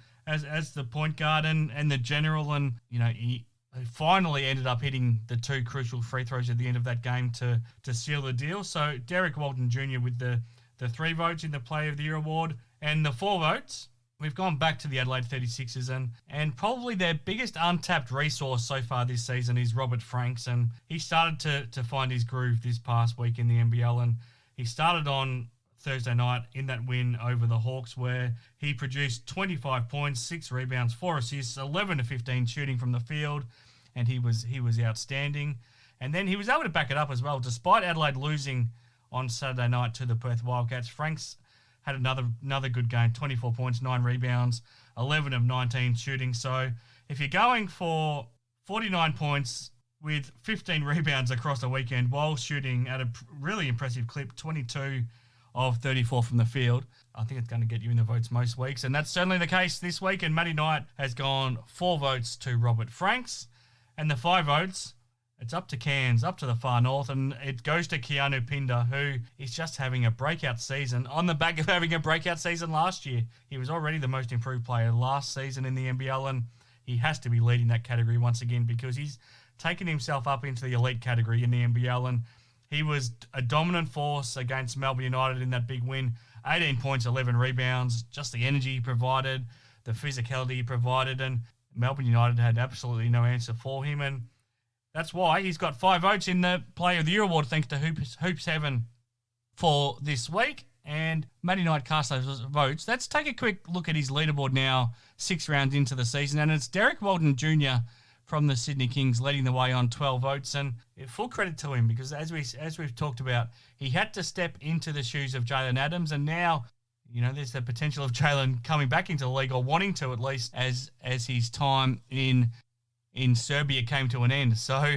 Speaker 5: point guard and the general. And he finally ended up hitting the 2 crucial free throws at the end of that game to seal the deal. So Derek Walton Jr. with the 3 votes in the Player of the Year award, and the 4 votes. We've gone back to the Adelaide 36ers, and probably their biggest untapped resource so far this season is Robert Franks, and he started to find his groove this past week in the NBL, and he started on Thursday night in that win over the Hawks, where he produced 25 points, 6 rebounds, 4 assists, 11 to 15 shooting from the field, and he was outstanding. And then he was able to back it up as well, despite Adelaide losing on Saturday night to the Perth Wildcats. Franks had another good game, 24 points, 9 rebounds, 11 of 19 shooting. So if you're going for 49 points with 15 rebounds across the weekend while shooting at a really impressive clip, 22 of 34 from the field, I think it's going to get you in the votes most weeks. And that's certainly the case this week. And Matty Knight has gone 4 votes to Robert Franks. And the 5 votes, it's up to Cairns, up to the far north, and it goes to Keanu Pinder, who is just having a breakout season on the back of having a breakout season last year. He was already the most improved player last season in the NBL, and he has to be leading that category once again, because he's taken himself up into the elite category in the NBL, and he was a dominant force against Melbourne United in that big win. 18 points, 11 rebounds, just the energy he provided, the physicality he provided, and Melbourne United had absolutely no answer for him, and that's why he's got 5 votes in the Player of the Year award, thanks to Hoops Heaven for this week. And Matty Knight cast those votes. Let's take a quick look at his leaderboard now, 6 rounds into the season. And it's Derek Walton Jr. from the Sydney Kings leading the way on 12 votes. And full credit to him, because as we've talked about, he had to step into the shoes of Jaylen Adams. And now, there's the potential of Jaylen coming back into the league, or wanting to at least, as his time in Serbia came to an end. So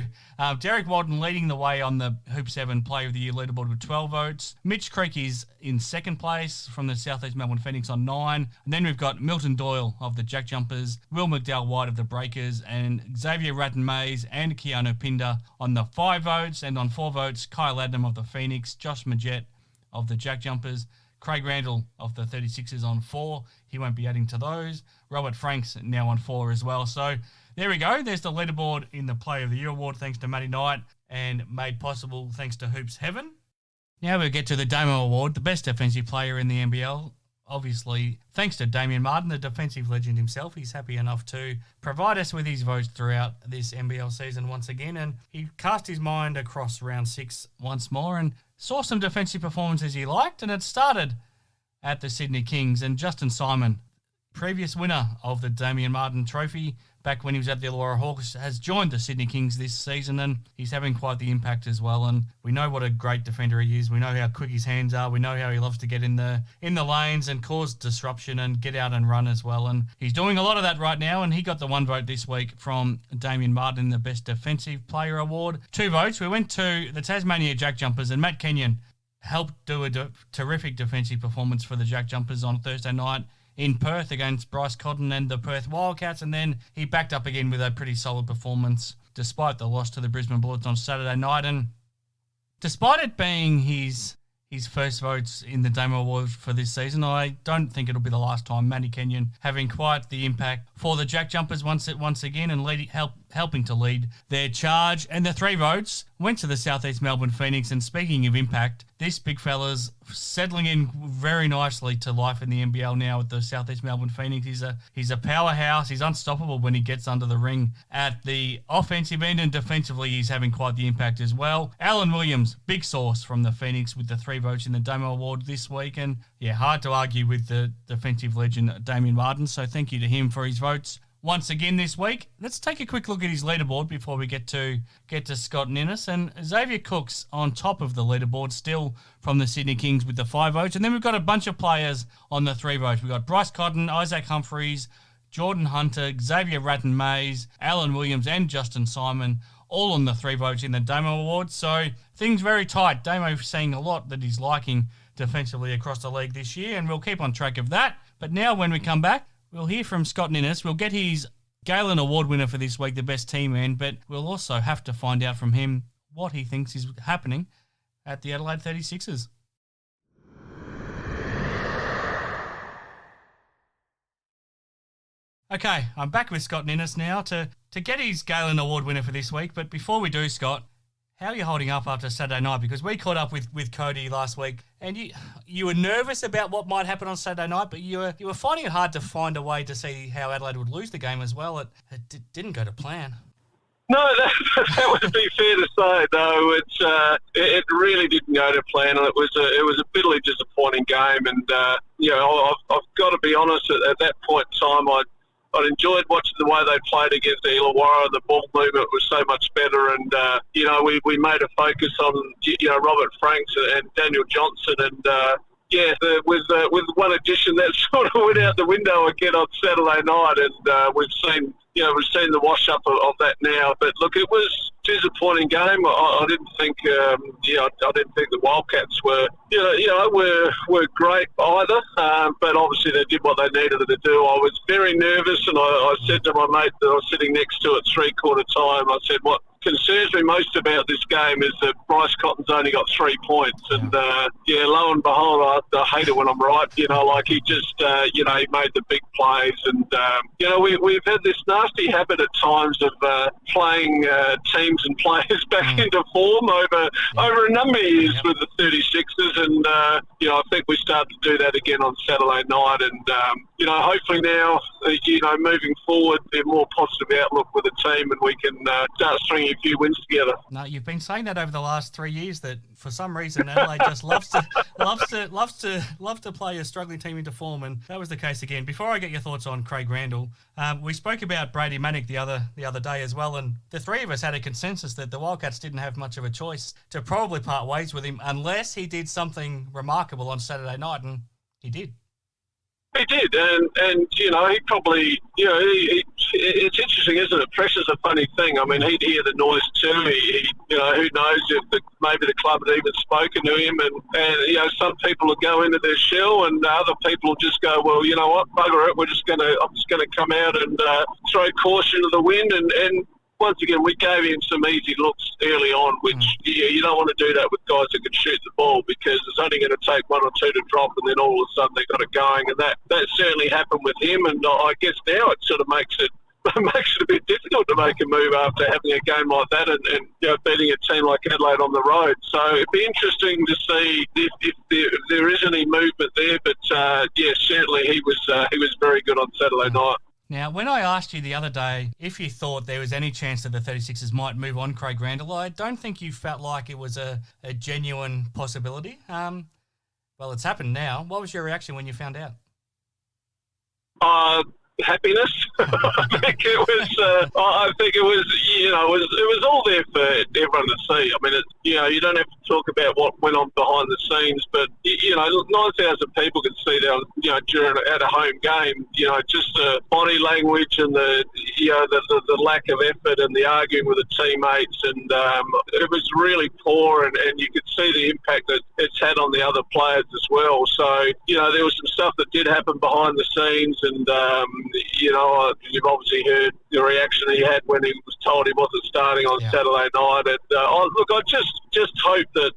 Speaker 5: Derek Walton leading the way on the Hoop 7 Player of the Year leaderboard with 12 votes. Mitch Creek is in second place from the Southeast Melbourne Phoenix on 9. And then we've got Milton Doyle of the Jack Jumpers, Will McDowell-White of the Breakers, and Xavier Ratton-Mays and Keanu Pinder on the 5 votes. And on 4 votes, Kyle Adam of the Phoenix, Josh Majette of the Jack Jumpers, Craig Randall of the 36ers on 4. He won't be adding to those. Robert Franks now on 4 as well. So there we go. There's the leaderboard in the Player of the Year award, thanks to Matty Knight, and made possible thanks to Hoops Heaven. Now we get to the Damo Award, the best defensive player in the NBL. Obviously, thanks to Damian Martin, the defensive legend himself. He's happy enough to provide us with his votes throughout this NBL season once again. And he cast his mind across round 6 once more and saw some defensive performances he liked. And it started at the Sydney Kings, and Justin Simon, previous winner of the Damian Martin Trophy back when he was at the Illawarra Hawks, has joined the Sydney Kings this season, and he's having quite the impact as well. And we know what a great defender he is. We know how quick his hands are. We know how he loves to get in the lanes and cause disruption and get out and run as well. And he's doing a lot of that right now, and he got the 1 vote this week from Damien Martin, the Best Defensive Player Award. 2 votes. We went to the Tasmania Jack Jumpers, and Matt Kenyon helped do a terrific defensive performance for the Jack Jumpers on Thursday night in Perth against Bryce Cotton and the Perth Wildcats, and then he backed up again with a pretty solid performance despite the loss to the Brisbane Bullets on Saturday night. And despite it being his first votes in the Damo Award for this season, I don't think it'll be the last time Matty Kenyon having quite the impact for the Jack Jumpers once again and helping to lead their charge. And the 3 votes went to the South East Melbourne Phoenix. And speaking of impact, this big fella's settling in very nicely to life in the NBL now with the South East Melbourne Phoenix. He's a powerhouse. He's unstoppable when he gets under the ring at the offensive end, and defensively he's having quite the impact as well. Alan Williams, big source from the Phoenix with the 3 votes in the Damo Award this week. And yeah, hard to argue with the defensive legend Damien Martin. So thank you to him for his votes once again this week. Let's take a quick look at his leaderboard before we get to Scott Ninnis. And Xavier Cook's on top of the leaderboard still from the Sydney Kings with the 5 votes. And then we've got a bunch of players on the 3 votes. We've got Bryce Cotton, Isaac Humphries, Jordan Hunter, Xavier Ratton-Mays, Alan Williams and Justin Simon, all on the 3 votes in the Damo Award. So things very tight. Damo seeing a lot that he's liking defensively across the league this year, and we'll keep on track of that. But now when we come back, we'll hear from Scott Ninnis. We'll get his Galen Award winner for this week, the best team man, but we'll also have to find out from him what he thinks is happening at the Adelaide 36ers. Okay, I'm back with Scott Ninnis now to get his Galen Award winner for this week. But before we do, Scott, how are you holding up after Saturday night? Because we caught up with Cody last week, and you were nervous about what might happen on Saturday night, but you were finding it hard to find a way to see how Adelaide would lose the game as well. It didn't go to plan.
Speaker 8: No, that would be fair to say. No, it really didn't go to plan, and it was a bitterly disappointing game. And I've got to be honest. At that point in time, I'd enjoyed watching the way they played against the Illawarra. The ball movement was so much better, and we made a focus on Robert Franks and Daniel Johnson, and with one addition that sort of went out the window again on Saturday night, and we've seen the wash up of that now. But look, it was a disappointing game. I didn't think I didn't think the Wildcats were great either. But obviously they did what they needed to do. I was very nervous, and I said to my mate that I was sitting next to at 3/4 time, I said, what concerns me most about this game is that Bryce Cotton's only got 3 points, and lo and behold, I hate it when I'm right. He just he made the big plays, and we've had this nasty habit at times of playing teams and players back into form over a number of years with the 36ers, and I think we started to do that again on Saturday night, and hopefully now moving forward, a more positive outlook with the team, and we can start stringing a few wins together.
Speaker 5: No, you've been saying that over the last 3 years, that for some reason Adelaide just loves to play a struggling team into form, and that was the case again. Before I get your thoughts on Craig Randall, we spoke about Brady Manek the other day as well, and the three of us had a consensus that the Wildcats didn't have much of a choice to probably part ways with him unless he did something remarkable on Saturday night, and he did.
Speaker 8: He did, and he probably, it's interesting, isn't it? Pressure's a funny thing. I mean, he'd hear the noise too. Who knows if maybe the club had even spoken to him, and some people will go into their shell, and other people will just go, well, you know what, bugger it, I'm just gonna come out and throw caution to the wind, and once again, we gave him some easy looks early on, which you don't want to do that with guys that can shoot the ball, because it's only going to take 1 or 2 to drop, and then all of a sudden they got it going, and that certainly happened with him. And I guess now it sort of makes it a bit difficult to make a move after having a game like that, and beating a team like Adelaide on the road. So it'd be interesting to see if there is any movement there. But certainly he was very good on Saturday night.
Speaker 5: Now, when I asked you the other day if you thought there was any chance that the 36ers might move on Craig Randall, I don't think you felt like it was a genuine possibility. Well, it's happened now. What was your reaction when you found out?
Speaker 8: happiness. I think it was it was all there for everyone to see. I mean, you don't have to talk about what went on behind the scenes, but 9,000 people can see that during at a home game. Just the body language and the lack of effort and the arguing with the teammates, and it was really poor, and you could see the impact that it's had on the other players as well. So there was some stuff that did happen behind the scenes, and you've obviously heard the reaction he had when he was told he wasn't starting on Saturday night. And I just hope that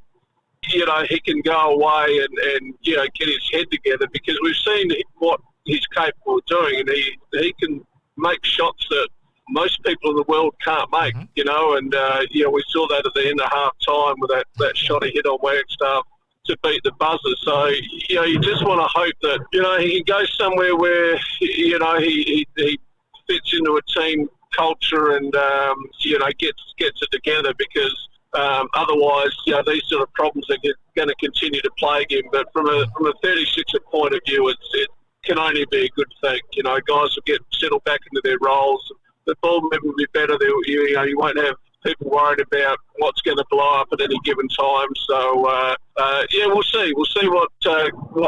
Speaker 8: he can go away and get his head together, because we've seen what he's capable of doing, and he can make shots that most people in the world can't make. And we saw that at the end of half time with that shot he hit on Wagstaff to beat the buzzer. So you just want to hope that he can go somewhere where he fits into a team culture and gets it together, because otherwise these sort of problems are going to continue to plague him. But from a 36er point of view, it can only be a good thing. Guys will get settled back into their roles. The ball movement will be better. You won't have people worried about what's going to blow up at any given time. So we'll see. We'll see what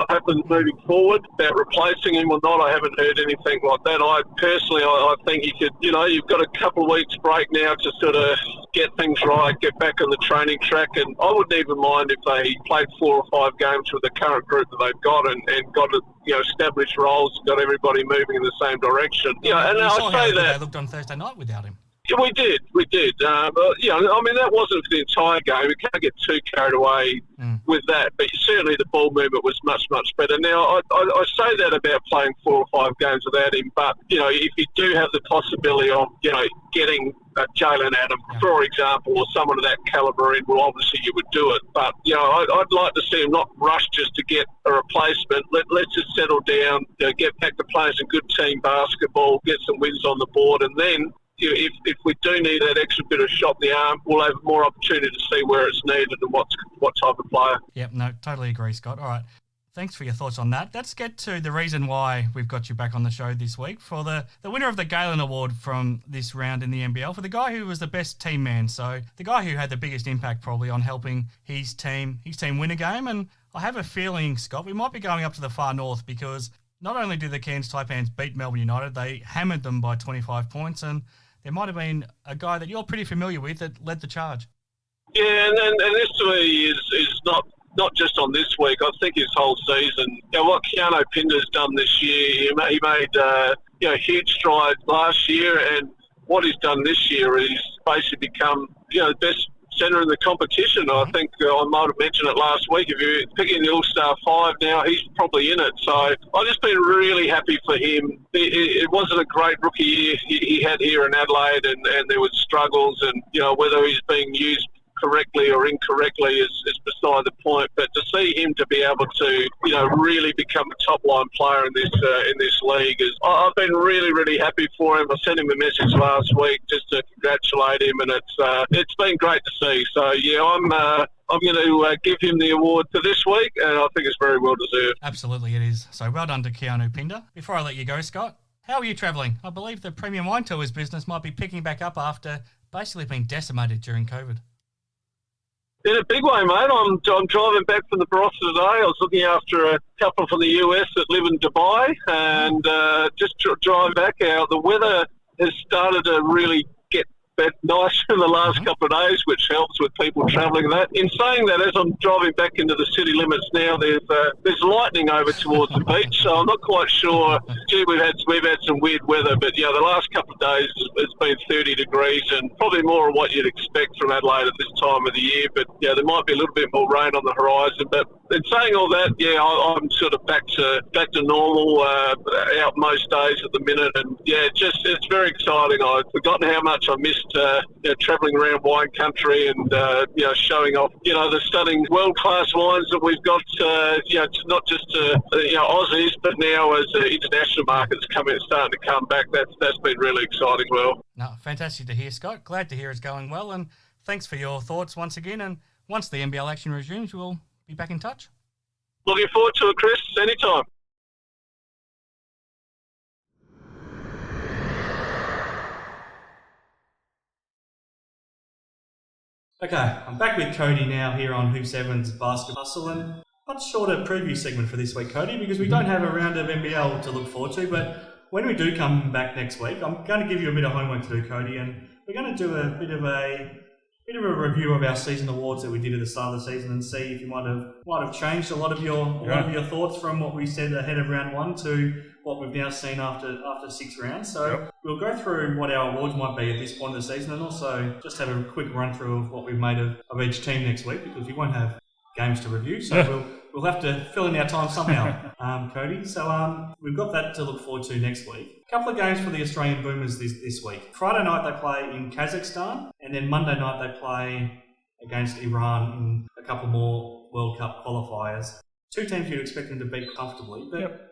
Speaker 8: happens moving forward. About replacing him or not, I haven't heard anything like that. I personally think he could. You've got a couple of weeks break now to sort of get things right, get back on the training track, and I wouldn't even mind if they played 4 or 5 games with the current group that they've got and got established roles, got everybody moving in the same direction. And I say that
Speaker 5: they looked on Thursday night without him.
Speaker 8: Yeah, we did. That wasn't for the entire game. We can't get too carried away with that, but certainly the ball movement was much, much better. Now, I say that about playing 4 or 5 games without him, but, if you do have the possibility of, getting Jaylen Adams, for example, or someone of that calibre in, well, obviously you would do it. But, I'd like to see him not rush just to get a replacement. Let's just settle down, get back to playing some good team basketball, get some wins on the board, and then if we do need that extra bit of shot in the arm, we'll have more opportunity to see where it's needed and what type of player.
Speaker 5: Yep, no, totally agree, Scott. All right, thanks for your thoughts on that. Let's get to the reason why we've got you back on the show this week for the winner of the Galen Award from this round in the NBL, for the guy who was the best team man, so the guy who had the biggest impact probably on helping his team win a game. And I have a feeling, Scott, we might be going up to the far north, because not only did the Cairns Taipans beat Melbourne United, they hammered them by 25 points, and there might have been a guy that you're pretty familiar with that led the charge.
Speaker 8: Yeah, and this to me is not just on this week. I think his whole season. What Keanu Pinder's done this year, he made huge strides last year, and what he's done this year is basically become the best centre in the competition. I think I might have mentioned it last week. If you're picking the All-Star 5 now, he's probably in it. So I've just been really happy for him. It wasn't a great rookie year he had here in Adelaide, and there was struggles, and whether he's being used correctly or incorrectly is beside the point. But to see him to be able to really become a top line player in this league is, I've been really, really happy for him. I sent him a message last week just to congratulate him, and it's been great to see. So I'm going to give him the award for this week, and I think it's very well deserved.
Speaker 5: Absolutely, it is. So well done to Keanu Pinder. Before I let you go, Scott, how are you travelling? I believe the Premium Wine Tours business might be picking back up after basically being decimated during COVID.
Speaker 8: In a big way, mate. I'm driving back from the Barossa today. I was looking after a couple from the US that live in Dubai, and just driving back out. The weather has started to really get nice in the last couple of days, which helps with people travelling and that. In saying that, as I'm driving back into the city limits now, there's lightning over towards the beach, so I'm not quite sure. Gee, we've had some weird weather, but the last couple of days it's been 30 degrees and probably more of what you'd expect from Adelaide at this time of the year. But there might be a little bit more rain on the horizon. But in saying all that, I'm sort of back to normal out most days at the minute, and it's very exciting. I've forgotten how much I missed travelling around wine country and showing off the stunning world-class wines that we've got, not just Aussies, but now as international markets starting to come back. That's been really exciting. Well,
Speaker 5: no, fantastic to hear, Scott. Glad to hear it's going well, and thanks for your thoughts once again. And once the NBL action resumes, we'll be back in touch.
Speaker 8: Looking forward to it, Chris. Anytime.
Speaker 7: Okay, I'm back with Cody now here on Hoop 7's Basketball Hustle, and much shorter preview segment for this week, Cody, because we don't have a round of NBL to look forward to, but when we do come back next week, I'm going to give you a bit of homework to do, Cody, and we're going to do a bit of a review of our season awards that we did at the start of the season and see if you might have changed a lot of your thoughts from what we said ahead of round one to what we've now seen after 6 rounds. So we'll go through what our awards might be at this point of the season, and also just have a quick run through of what we've made of each team next week, because we won't have games to review, so we'll have to fill in our time somehow, Cody. So we've got that to look forward to next week. A couple of games for the Australian Boomers this week. Friday night they play in Kazakhstan, and then Monday night they play against Iran in a couple more World Cup qualifiers. 2 teams you'd expect them to beat comfortably, but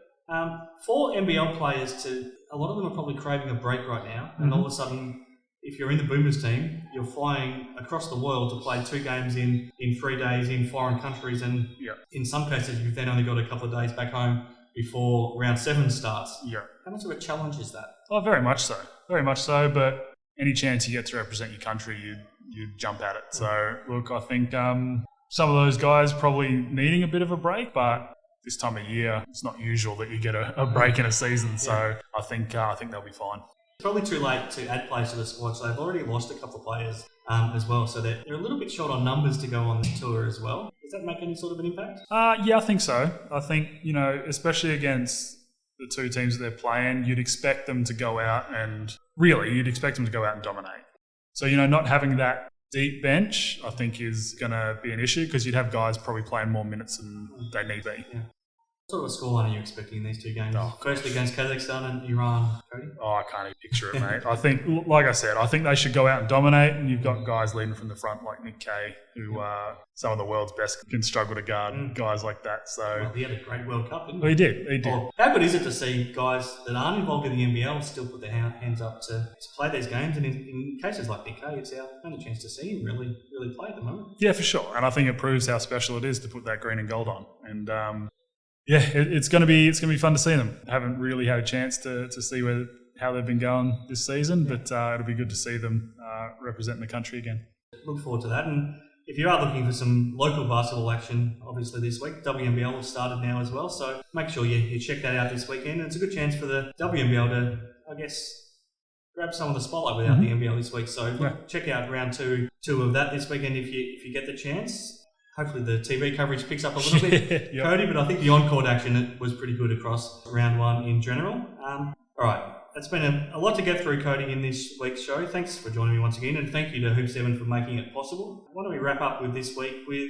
Speaker 7: for NBL players, a lot of them are probably craving a break right now, and all of a sudden, if you're in the Boomers team, you're flying across the world to play 2 games in 3 days in foreign countries, and in some cases you've then only got a couple of days back home before round 7 starts. How much of a challenge is that?
Speaker 3: Oh, very much so, but any chance you get to represent your country, you jump at it. So look, I think some of those guys probably needing a bit of a break, but this time of year, it's not usual that you get a break in a season, so I think they'll be fine.
Speaker 7: It's probably too late to add players to the squad, so they've already lost a couple of players as well, so they're a little bit short on numbers to go on the tour as well. Does that make any sort of an impact?
Speaker 3: Yeah, I think so. I think, especially against the 2 teams that they're playing, you'd expect them to go out and dominate. So, not having that deep bench, I think, is going to be an issue, because you'd have guys probably playing more minutes than they need to be.
Speaker 7: What sort of a scoreline are you expecting in these 2 games? First against Kazakhstan and Iran, Cody?
Speaker 3: I can't even picture it, mate. I think, like I said, I think they should go out and dominate, and you've got guys leading from the front like Nick Kay, who some of the world's best can struggle to guard guys like that. So
Speaker 7: well, he had a great World Cup, didn't he?
Speaker 3: Well, he did.
Speaker 7: Well, how good is it to see guys that aren't involved in the NBL still put their hands up to play these games? And in cases like Nick Kay, it's our only chance to see him really play at the moment.
Speaker 3: Yeah, for sure. And I think it proves how special it is to put that green and gold on. And it's going to be fun to see them. I haven't really had a chance to see how they've been going this season, but it'll be good to see them representing the country again.
Speaker 7: Look forward to that. And if you are looking for some local basketball action, obviously this week, WNBL has started now as well, so make sure you check that out this weekend. It's a good chance for the WNBL to, I guess, grab some of the spotlight without the NBL this week. So check out round two of that this weekend if you get the chance. Hopefully the TV coverage picks up a little bit, Cody, but I think the on-court action was pretty good across round 1 in general. All right, that's been a lot to get through, Cody, in this week's show. Thanks for joining me once again, and thank you to Hoop 7 for making it possible. Why don't we wrap up with this week with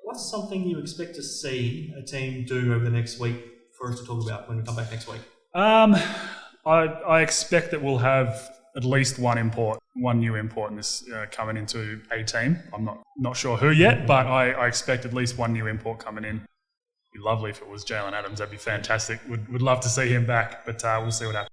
Speaker 7: what's something you expect to see a team do over the next week for us to talk about when we come back next week?
Speaker 3: I expect that we'll have at least one new import in this coming into a team. I'm not sure who yet, but I expect at least one new import coming in. It'd be lovely if it was Jaylen Adams. That'd be fantastic. Would love to see him back, but we'll see what happens.